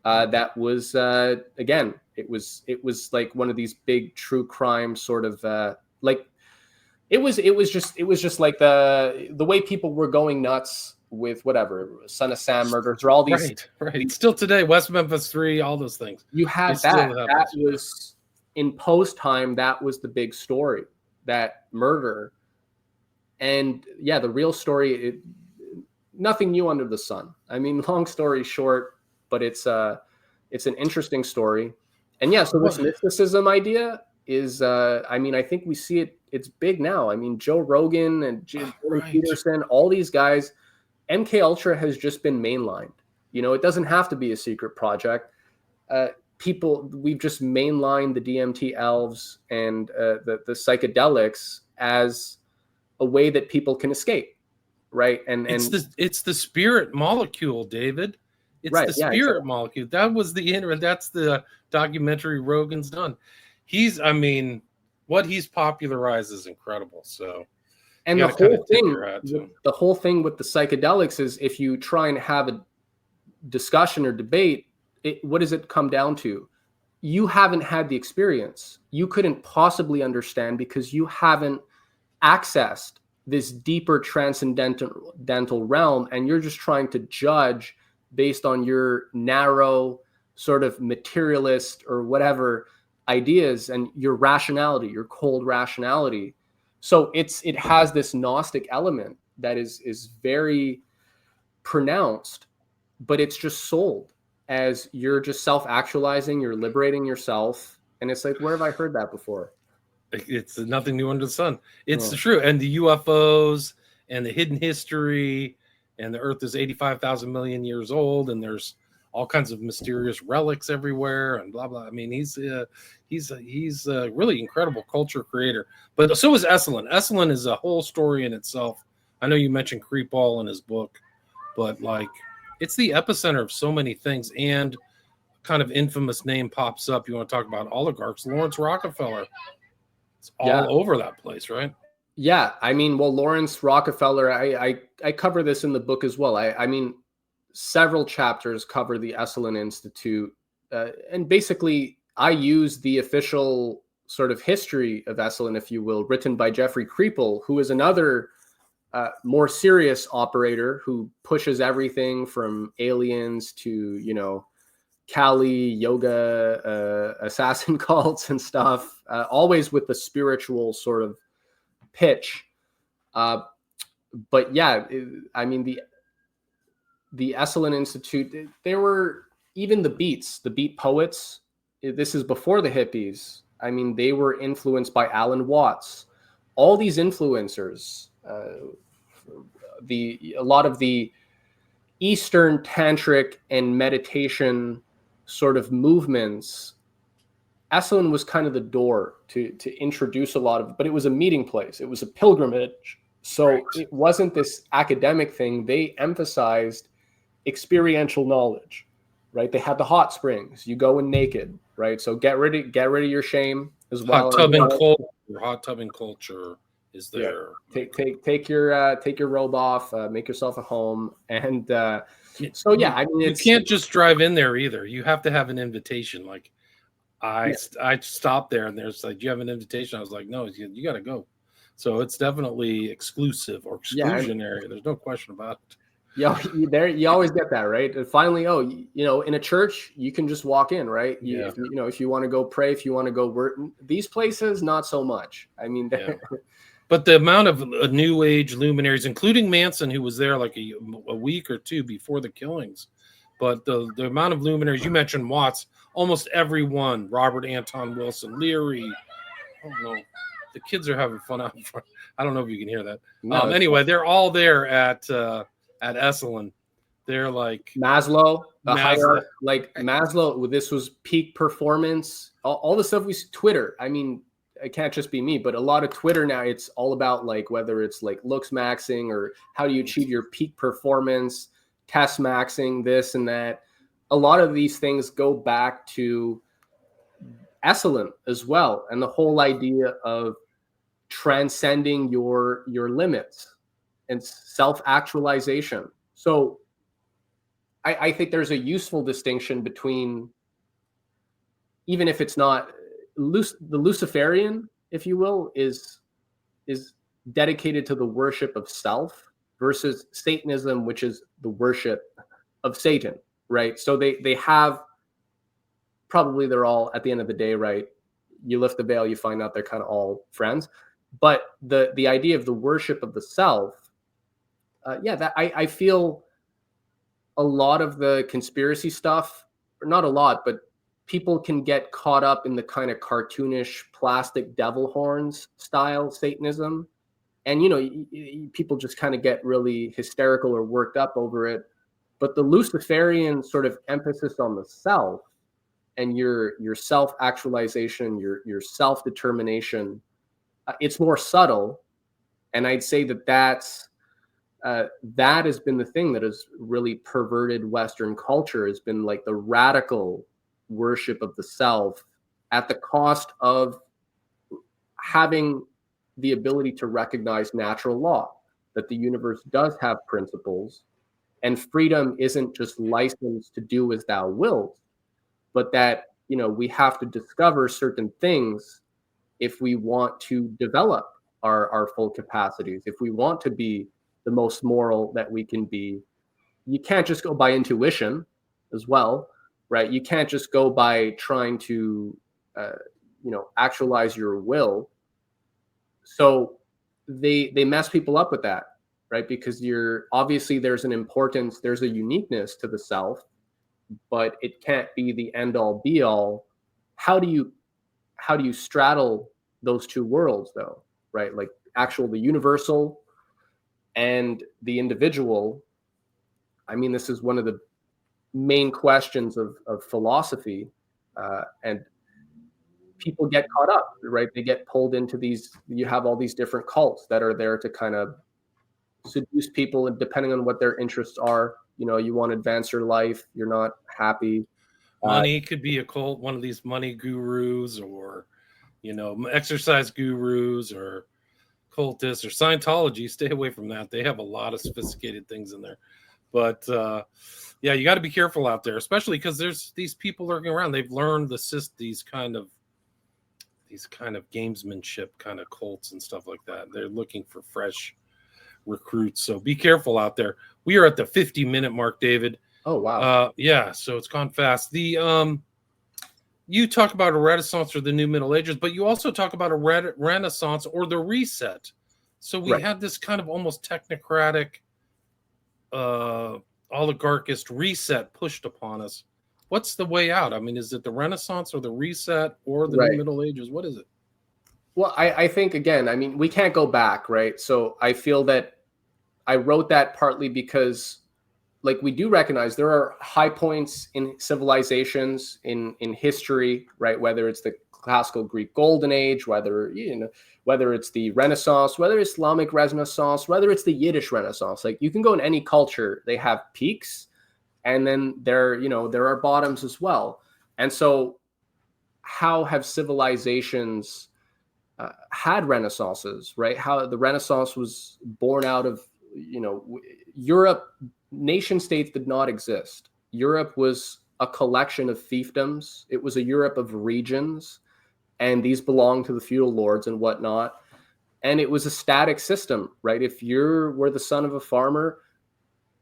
That was again, it was like one of these big true crime sort of it was just like the way people were going nuts with whatever Son of Sam murders, or all these right. Still today, West Memphis 3, all those things. You had that was in post time. That was the big story, that murder. And yeah, the real story, nothing new under the sun. I mean, long story short, but it's an interesting story. And yeah, so this mysticism idea is, I think we see it. It's big now. I mean, Joe Rogan and Jordan Peterson, all these guys. MK Ultra has just been mainlined. It doesn't have to be a secret project. We've just mainlined the DMT elves and the psychedelics as a way that people can escape, right? And it's the spirit molecule, David. It's the spirit molecule. That was that's the documentary Rogan's done. What he's popularized is incredible. So. And the whole thing with the psychedelics is, if you try and have a discussion or debate, what does it come down to? You haven't had the experience. You couldn't possibly understand, because you haven't accessed this deeper transcendental realm, and you're just trying to judge based on your narrow sort of materialist or whatever ideas and your rationality, your cold rationality. So it has this Gnostic element that is very pronounced, but it's just sold as you're just self-actualizing, you're liberating yourself. And it's like, where have I heard that before? It's nothing new under the sun. It's true. And the UFOs and the hidden history, and the Earth is 85,000 million years old, and there's all kinds of mysterious relics everywhere and blah blah. I mean, he's a really incredible culture creator. But so is Esalen. Esalen is a whole story in itself. I know you mentioned Creepall in his book, but like it's the epicenter of so many things. And kind of infamous name pops up. You want to talk about oligarchs? Lawrence Rockefeller. It's all over that place, right? Yeah, I mean, well, Lawrence Rockefeller, I cover this in the book as well. I mean, several chapters cover the Esalen Institute, and basically, I use the official sort of history of Esalen, if you will, written by Jeffrey Creepall, who is another more serious operator who pushes everything from aliens to, you know, Kali, yoga, assassin cults and stuff, always with the spiritual sort of pitch. But yeah, I mean, the Esalen Institute, there were even the beat poets. This is before the hippies. I mean, they were influenced by Alan Watts. All these influencers, a lot of the Eastern tantric and meditation sort of movements, Esalen was kind of the door to introduce a lot of, but it was a meeting place. It was a pilgrimage. So right. It wasn't this academic thing. They emphasized experiential knowledge, right? They had the hot springs. You go in naked, right? So get rid of your shame as well. Hot tubbing culture is there. Yeah. Take your robe off, make yourself at home, and so yeah. I mean, you can't just drive in there either. You have to have an invitation. Like I stopped there, and there's like, "Do you have an invitation?" I was like, "No, you got to go." So it's definitely exclusive or exclusionary. There's no question about it. Yeah, you always get that, right? And finally, you know, in a church, you can just walk in, right? If you want to go pray, if you want to go work, these places, not so much. I mean, but the amount of New Age luminaries, including Manson, who was there like a week or two before the killings, but the amount of luminaries, you mentioned Watts, almost everyone, Robert Anton Wilson, Leary, I don't know, the kids are having fun out in front. I don't know if you can hear that. No, anyway, they're all there at Esalen. They're like Maslow, Maslow. This was peak performance. All the stuff we Twitter. I mean, it can't just be me, but a lot of Twitter now, it's all about like whether it's like looks maxing or how do you achieve your peak performance, test maxing, this and that. A lot of these things go back to Esalen as well, and the whole idea of transcending your limits and self-actualization. So I think there's a useful distinction between, even if it's not the Luciferian, if you will, is dedicated to the worship of self versus Satanism, which is the worship of Satan, right? So they have, probably they're all, at the end of the day, right? You lift the veil, you find out they're kind of all friends. But the idea of the worship of the self, that I feel a lot of the conspiracy stuff, or not a lot, but people can get caught up in the kind of cartoonish plastic devil horns style Satanism. And, you know, people just kind of get really hysterical or worked up over it. But the Luciferian sort of emphasis on the self and your self-actualization, your self-determination, it's more subtle. And I'd say that has been the thing that has really perverted Western culture, has been like the radical worship of the self at the cost of having the ability to recognize natural law, that the universe does have principles, and freedom isn't just license to do as thou wilt, but that, you know, we have to discover certain things if we want to develop our full capacities, if we want to be the most moral that we can be. You can't just go by intuition as well, right? You can't just go by trying to, actualize your will. So they mess people up with that, right? Because obviously there's an importance, there's a uniqueness to the self, but it can't be the end all be all. How do you straddle those two worlds though, right? Like the universal and the individual. I mean, this is one of the main questions of philosophy, and people get caught up, right? They get pulled into these. You have all these different cults that are there to kind of seduce people, and depending on what their interests are, you want to advance your life, you're not happy. Money could be a cult, one of these money gurus, or exercise gurus, or cultists, or Scientology. Stay away from that. They have a lot of sophisticated things in there. But yeah, you got to be careful out there, especially because there's these people lurking around. They've learned these kind of gamesmanship kind of cults and stuff like that. They're looking for fresh recruits, so be careful out there. We are at the 50-minute mark, David. Oh wow. Yeah, so it's gone fast. The you talk about a Renaissance or the New Middle Ages, but you also talk about a Renaissance or the Reset. So we Right. had this kind of almost technocratic, oligarchist reset pushed upon us. What's the way out? I mean, is it the Renaissance or the Reset or the Right. New Middle Ages? What is it? Well, I think, again, I mean, we can't go back, right? So I feel that I wrote that partly because, like, we do recognize there are high points in civilizations in history, right? Whether it's the classical Greek Golden Age, whether it's the Renaissance, whether it's Islamic Renaissance, whether it's the Yiddish Renaissance. Like, you can go in any culture, they have peaks, and then there are bottoms as well. And so, how have civilizations had renaissances, right? How the Renaissance was born out of, Europe. Nation states did not exist. Europe was a collection of fiefdoms. It was a Europe of regions, and these belonged to the feudal lords and whatnot. And it was a static system, right? If you were the son of a farmer,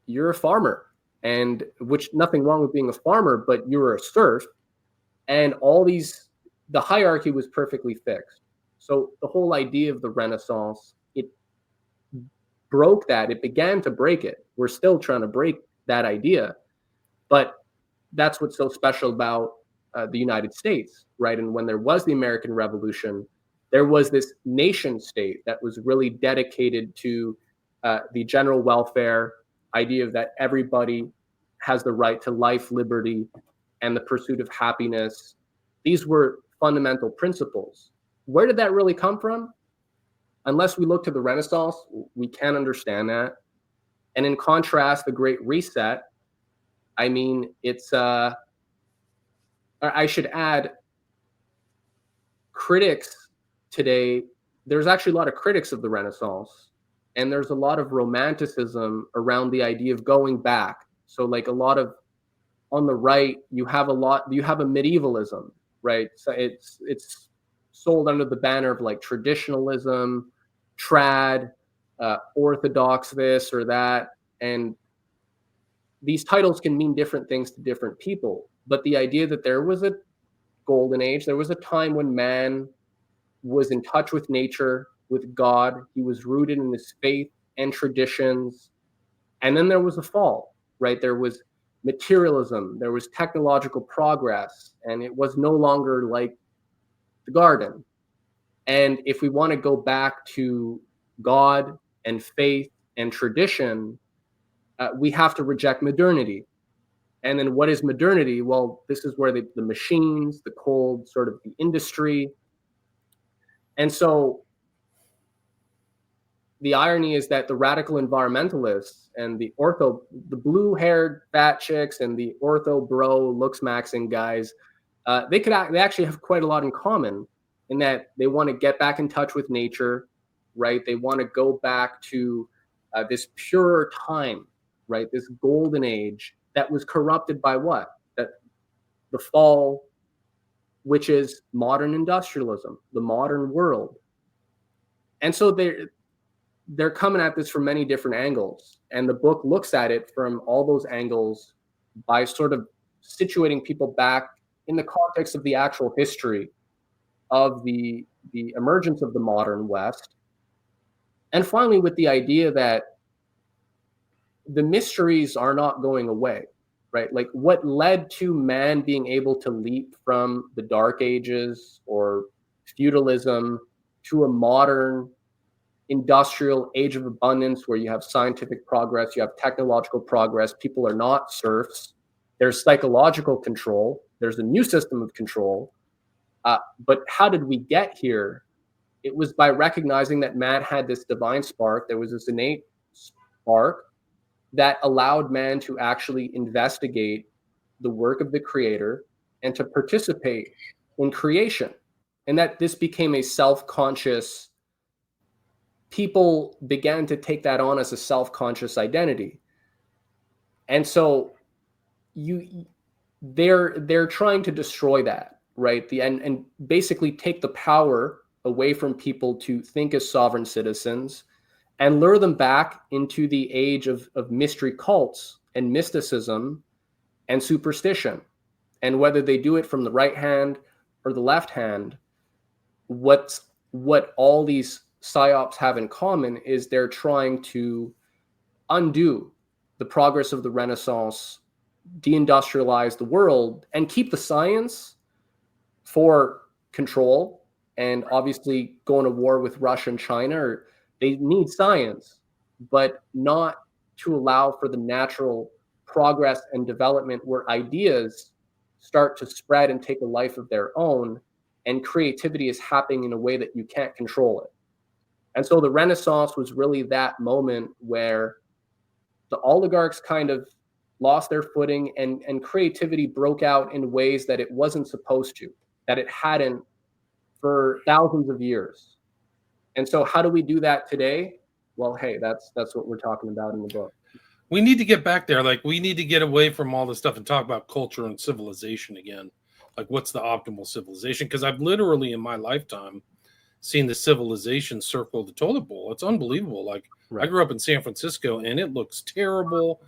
you're a farmer, and which nothing wrong with being a farmer, but you were a serf, and the hierarchy was perfectly fixed. So the whole idea of the Renaissance, it broke that. It began to break it. We're still trying to break that idea, but that's what's so special about the United States, right? And when there was the American Revolution, there was this nation state that was really dedicated to the general welfare idea of that everybody has the right to life, liberty, and the pursuit of happiness. These were fundamental principles. Where did that really come from? Unless we look to the Renaissance, we can't understand that. And in contrast, the Great Reset, I mean, it's, I should add, critics today, there's actually a lot of critics of the Renaissance, and there's a lot of romanticism around the idea of going back. So, like, a lot of, on the right, you have a medievalism, right? So it's sold under the banner of, like, traditionalism, trad, orthodox this or that. And these titles can mean different things to different people. But the idea that there was a golden age, there was a time when man was in touch with nature, with God, he was rooted in his faith and traditions. And then there was a fall, right? There was materialism, there was technological progress, and it was no longer like the garden. And if we want to go back to God and faith and tradition, we have to reject modernity. And then what is modernity? Well, this is where the machines, the cold sort of the industry. And so the irony is that the radical environmentalists and the blue-haired fat chicks and the ortho bro looks maxing guys, they actually have quite a lot in common, in that they want to get back in touch with nature, right? They want to go back to this purer time, right? This golden age that was corrupted by what? That the fall, which is modern industrialism, the modern world. And so they're coming at this from many different angles. And the book looks at it from all those angles by sort of situating people back in the context of the actual history of the emergence of the modern West. And finally, with the idea that the mysteries are not going away, right? Like, what led to man being able to leap from the Dark Ages or feudalism to a modern industrial age of abundance where you have scientific progress, you have technological progress, people are not serfs. There's psychological control. There's a new system of control. But how did we get here? It was by recognizing that man had this divine spark. There was this innate spark that allowed man to actually investigate the work of the creator and to participate in creation. And that this became a self-conscious, people began to take that on as a self-conscious identity. And so they're trying to destroy that, right? And basically take the power away from people to think as sovereign citizens and lure them back into the age of mystery cults and mysticism and superstition. And whether they do it from the right hand or the left hand, what all these psyops have in common is they're trying to undo the progress of the Renaissance, deindustrialize the world, and keep the science for control. And obviously going to war with Russia and China, they need science, but not to allow for the natural progress and development where ideas start to spread and take a life of their own, and creativity is happening in a way that you can't control it. And so the Renaissance was really that moment where the oligarchs kind of lost their footing, and creativity broke out in ways that it wasn't supposed to, that it hadn't for thousands of years. And so how do we do that today? Well, hey, that's what we're talking about in the book. We need to get back there. Like, we need to get away from all this stuff and talk about culture and civilization again. Like, what's the optimal civilization? Because I've literally in my lifetime seen the civilization circle the toilet bowl. It's unbelievable. Like, right. I grew up in San Francisco and it looks terrible.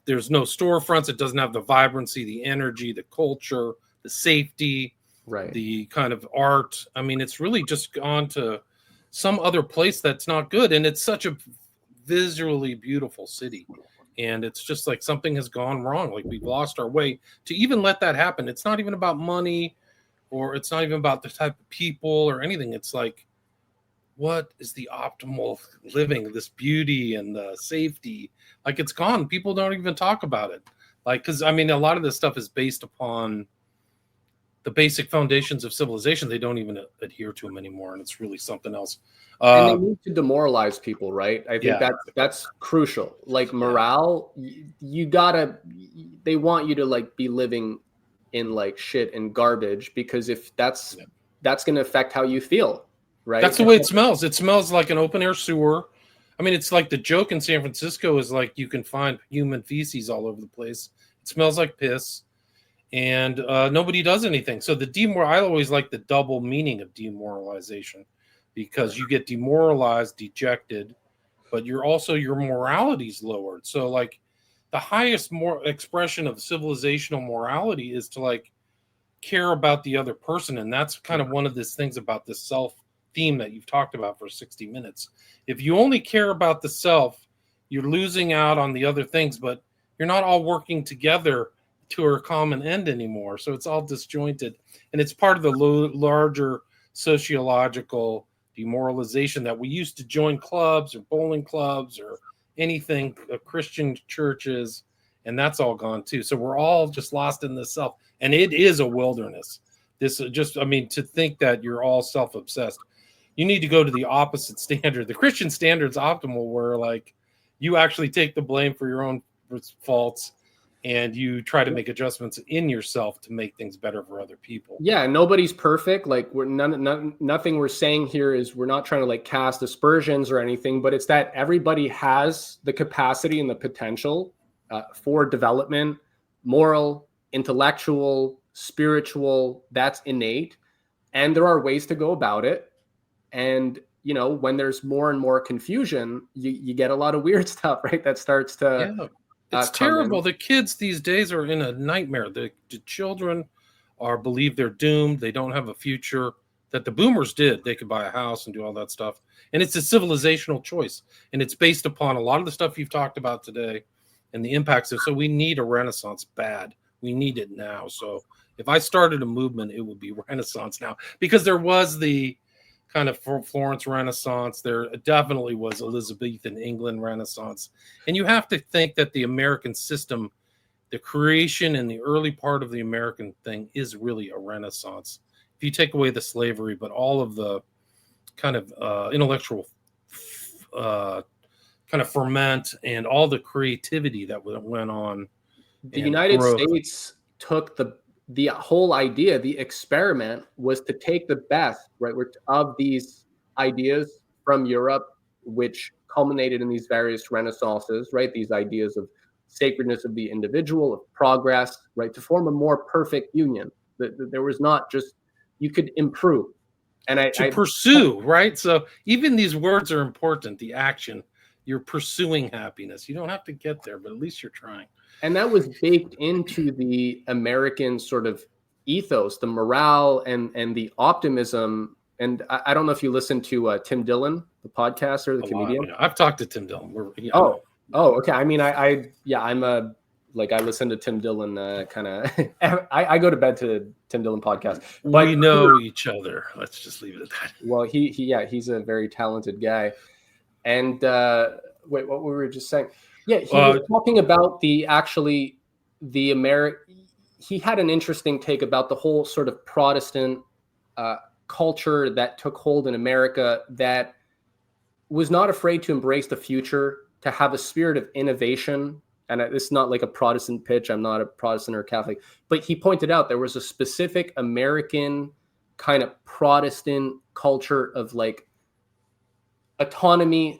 There's no storefronts. It doesn't have the vibrancy, the energy, the culture, the safety, right, the kind of art. I mean, it's really just gone to some other place that's not good. And it's such a visually beautiful city. And it's just like something has gone wrong. Like, we've lost our way to even let that happen. It's not even about money, or it's not even about the type of people or anything. It's like, what is the optimal living, this beauty and the safety? Like, it's gone. People don't even talk about it. Like, because I mean, a lot of this stuff is based upon the basic foundations of civilization. They don't even adhere to them anymore. And it's really something else. And they need to demoralize people, right? I think that's crucial. Like, morale, they want you to like be living in like shit and garbage, because if that's going to affect how you feel, right? That's the way it smells. It smells like an open air sewer. I mean, it's like the joke in San Francisco is like you can find human feces all over the place. It smells like piss, and nobody does anything. So I always like the double meaning of demoralization, because you get demoralized, dejected, but your morality's lowered. So like the highest expression of civilizational morality is to like care about the other person. And that's kind of one of these things about this self theme that you've talked about for 60 minutes. If you only care about the self, you're losing out on the other things, but you're not all working together to a common end anymore. So it's all disjointed. And it's part of the larger sociological demoralization that we used to join clubs or bowling clubs or anything, Christian churches, and that's all gone too. So we're all just lost in the self, and it is a wilderness. To think that you're all self-obsessed, you need to go to the opposite standard. The Christian standard's optimal, where like you actually take the blame for your own faults, and you try to make adjustments in yourself to make things better for other people. Yeah, nobody's perfect. Like, nothing we're saying here is, we're not trying to like cast aspersions or anything, but it's that everybody has the capacity and the potential for development, moral, intellectual, spiritual. That's innate, and there are ways to go about it. And when there's more and more confusion, you get a lot of weird stuff, right? That starts to. Yeah. It's terrible. The kids these days are in a nightmare. The children believe they're doomed. They don't have a future. That the boomers did. They could buy a house and do all that stuff. And it's a civilizational choice. And it's based upon a lot of the stuff you've talked about today and the impacts of. So we need a Renaissance bad. We need it now. So if I started a movement, it would be Renaissance now, because there was the kind of Florence Renaissance. There definitely was Elizabethan England Renaissance. And you have to think that the American system the creation in the early part of the American thing is really a renaissance. If you take away the slavery, but all of the kind of intellectual kind of ferment and all the creativity that went on. The United States took the whole idea, the experiment was to take the best, right, of these ideas from Europe, which culminated in these various renaissances, right? These ideas of sacredness of the individual, of progress, right, to form a more perfect union. There was not just, you could improve. And I pursue, right? So even these words are important, the action. You're pursuing happiness. You don't have to get there, but at least you're trying. And that was baked into the American sort of ethos, the morale and the optimism. And I don't know if you listen to Tim Dillon, the podcaster, the comedian. Yeah. I've talked to Tim Dillon. Okay. I mean, I'm I listen to Tim Dillon kind of. I go to bed to Tim Dillon podcast. But we know each other. Let's just leave it at that. Well, he's a very talented guy. And wait, what were we just saying? Yeah, he was talking about he had an interesting take about the whole sort of Protestant culture that took hold in America that was not afraid to embrace the future, to have a spirit of innovation. And it's not like a Protestant pitch. I'm not a Protestant or Catholic, but he pointed out there was a specific American kind of Protestant culture of like autonomy,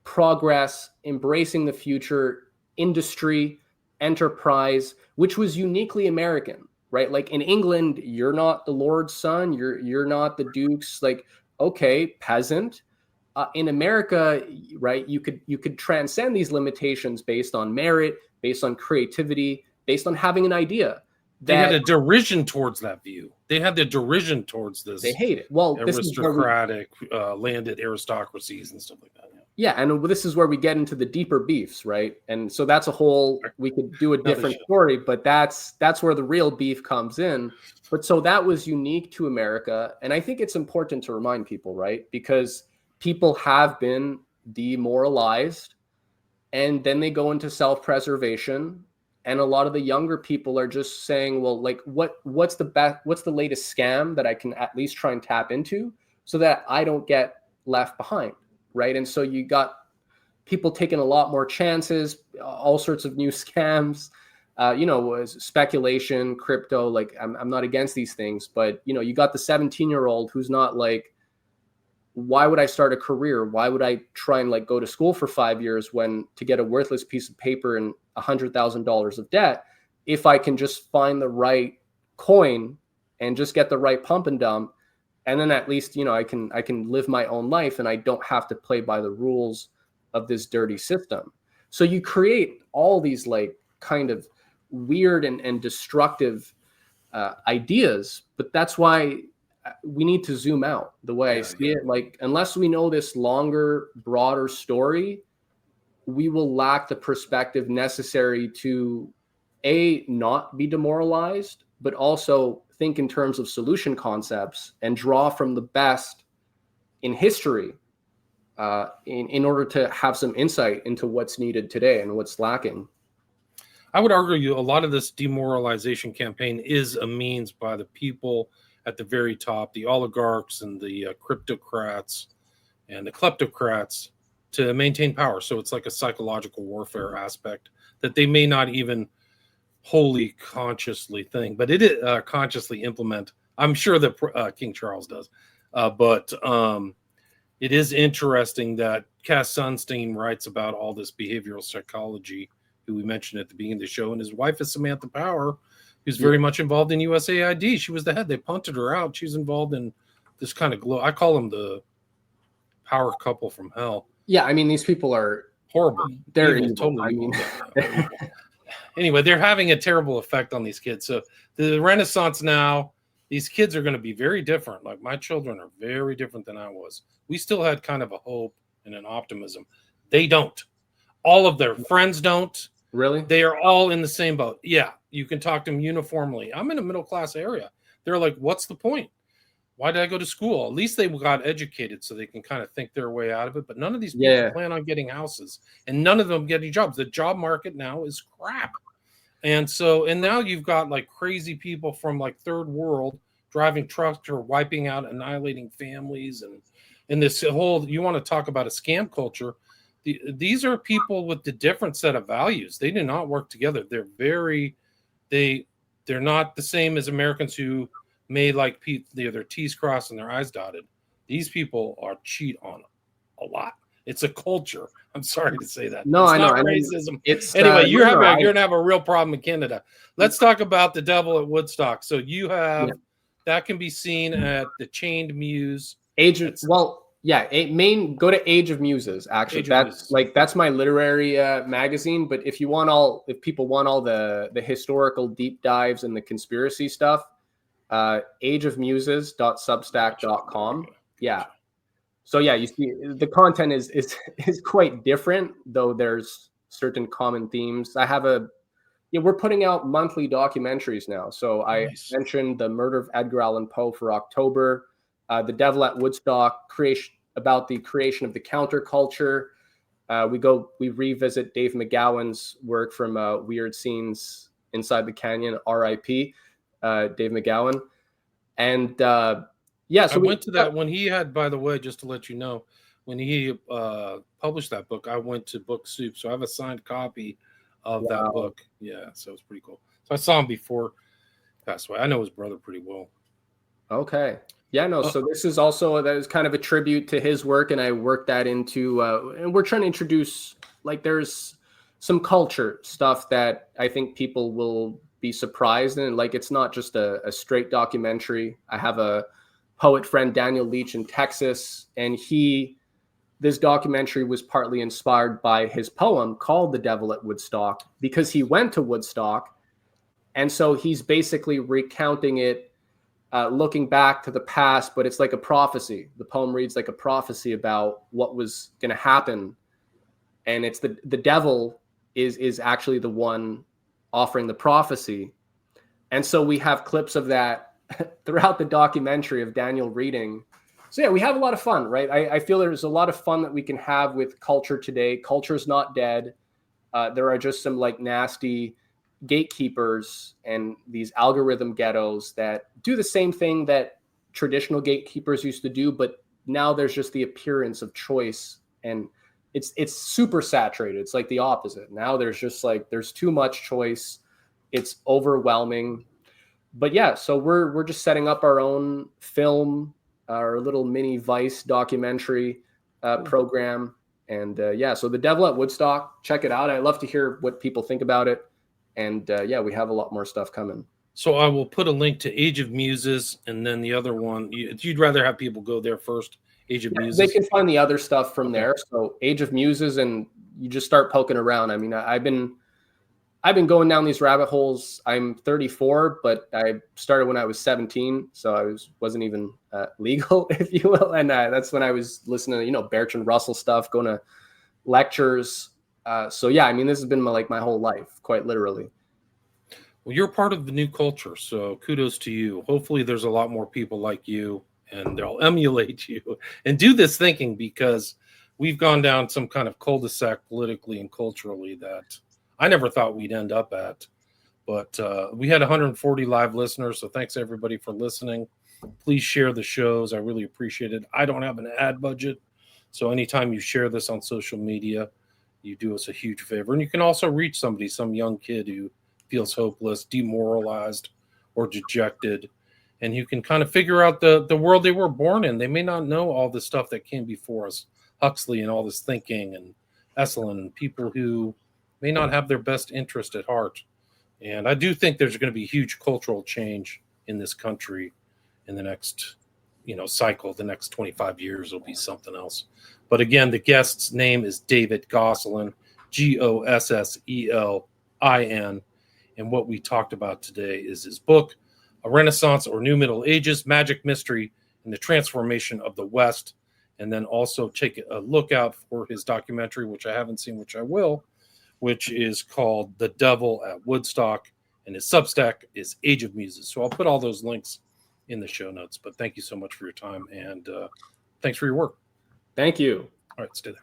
progress, embracing the future, industry, enterprise, which was uniquely American, right? Like in England, you're not the Lord's son, you're not the Duke's, like, okay, peasant. In America, right, you could transcend these limitations based on merit, based on creativity, based on having an idea. They had a derision towards that view. They had the derision towards this. They hate it. Well, aristocratic landed aristocracies and stuff like that. Yeah, and this is where we get into the deeper beefs, right? And so that's a whole, we could do a different story, but that's where the real beef comes in. But so that was unique to America. And I think it's important to remind people, right? Because people have been demoralized and then they go into self-preservation. And a lot of the younger people are just saying, well, like, what's the latest scam that I can at least try and tap into so that I don't get left behind, right? And so you got people taking a lot more chances, all sorts of new scams, speculation, crypto. Like, I'm not against these things, but, you got the 17-year-old who's not like, why would I start a career? Why would I try and go to school for 5 years when to get a worthless piece of paper and $100,000 of debt, if I can just find the right coin and just get the right pump and dump, and then at least, I can live my own life and I don't have to play by the rules of this dirty system. So you create all these kind of weird and destructive ideas, but that's why we need to zoom out the way I see it. Unless we know this longer, broader story, we will lack the perspective necessary to not be demoralized, but also think in terms of solution concepts and draw from the best in history in order to have some insight into what's needed today and what's lacking. I would argue a lot of this demoralization campaign is a means by the people at the very top, the oligarchs and the cryptocrats and the kleptocrats, to maintain power. So it's like a psychological warfare aspect that they may not even wholly consciously think, but it is consciously implement. I'm sure that King Charles does. But it is interesting that Cass Sunstein writes about all this behavioral psychology, who we mentioned at the beginning of the show, and his wife is Samantha Power, who's very much involved in USAID. She was the head. They punted her out. She's involved in this kind of I call them the power couple from hell. Yeah, I mean, these people are horrible. They're evil. Totally. Anyway, they're having a terrible effect on these kids. So the Renaissance now, these kids are going to be very different. Like, my children are very different than I was. We still had kind of a hope and an optimism. They don't. All of their friends don't. Really? They are all in the same boat. Yeah, you can talk to them uniformly. I'm in a middle-class area. They're like, what's the point? Why did I go to school? At least they got educated so they can kind of think their way out of it. But none of these people plan on getting houses, and none of them getting jobs. The job market now is crap. And now you've got like crazy people from like third world driving trucks or wiping out, annihilating families, and this whole, you want to talk about a scam culture. These are people with the different set of values. They do not work together. They're not the same as Americans who may like their T's crossed and their I's dotted. These people are cheat on a lot. It's a culture. I'm sorry to say that. No, it's I know. not racism. Anyway, you're going to have a real problem in Canada. Let's talk about the Devil at Woodstock. So you have that can be seen at the Chained Muse. Go to Age of Muses. Actually, that's my literary magazine. But if people want all the historical deep dives and the conspiracy stuff, ageofmuses.substack.com. Yeah. So yeah, you see the content is quite different, though there's certain common themes. We're putting out monthly documentaries now. So I mentioned the murder of Edgar Allan Poe for October, the Devil at Woodstock, about the creation of the counterculture. We revisit Dave McGowan's work from Weird Scenes Inside the Canyon, R.I.P. Dave McGowan. And so I went to that when he had, by the way, just to let you know, when he published that book, I went to Book Soup. So I have a signed copy of that book. Yeah, so it's pretty cool. So I saw him before he passed away. I know his brother pretty well. Okay. Yeah, no. So this is also, that is kind of a tribute to his work, and I worked that into, and we're trying to introduce, like, there's some culture stuff that I think people will be surprised in. Like, it's not just a straight documentary. I have a poet friend, Daniel Leach, in Texas, and this documentary was partly inspired by his poem called The Devil at Woodstock, because he went to Woodstock. And so he's basically recounting it, looking back to the past, but it's like a prophecy. The poem reads like a prophecy about what was going to happen. And it's the devil is actually the one offering the prophecy. And so we have clips of that throughout the documentary of Daniel reading. So yeah, we have a lot of fun, right? I feel there's a lot of fun that we can have with culture today. Culture's not dead. There are just some like nasty gatekeepers and these algorithm ghettos that do the same thing that traditional gatekeepers used to do, but now there's just the appearance of choice, and it's super saturated. It's like the opposite. Now there's too much choice. It's overwhelming. But yeah, so we're just setting up our own film, our little mini Vice documentary program. And so The Devil at Woodstock, check it out. I'd love to hear what people think about it. And we have a lot more stuff coming. So I will put a link to Age of Muses, and then the other one, you'd rather have people go there first, Age of Muses? They can find the other stuff from there. So Age of Muses, and you just start poking around. I mean, I've been going down these rabbit holes. I'm 34, but I started when I was 17, so I wasn't even legal, if you will. And that's when I was listening to, Bertrand Russell stuff, going to lectures. So yeah, I mean, this has been my whole life, quite literally. Well, you're part of the new culture, so kudos to you. Hopefully there's a lot more people like you, and they'll emulate you and do this thinking, because we've gone down some kind of cul-de-sac politically and culturally that I never thought we'd end up at. But we had 140 live listeners, so thanks everybody for listening. Please share the shows. I really appreciate it. I don't have an ad budget, so anytime you share this on social media, you do us a huge favor. And you can also reach somebody, some young kid who feels hopeless, demoralized, or dejected, and you can kind of figure out the world they were born in. They may not know all the stuff that came before us, Huxley and all this thinking, and Esalen, and people who may not have their best interest at heart. And I do think there's going to be huge cultural change in this country in the next, cycle. The next 25 years will be something else. But again, the guest's name is David Gosselin, Gosselin. And what we talked about today is his book, A Renaissance or New Middle Ages, Magic, Mystery, and the Transformation of the West. And then also take a look out for his documentary, which I haven't seen, which I will, which is called The Devil at Woodstock. And his Substack is Age of Muses. So I'll put all those links in the show notes. But thank you so much for your time, and thanks for your work. Thank you. All right, stay there.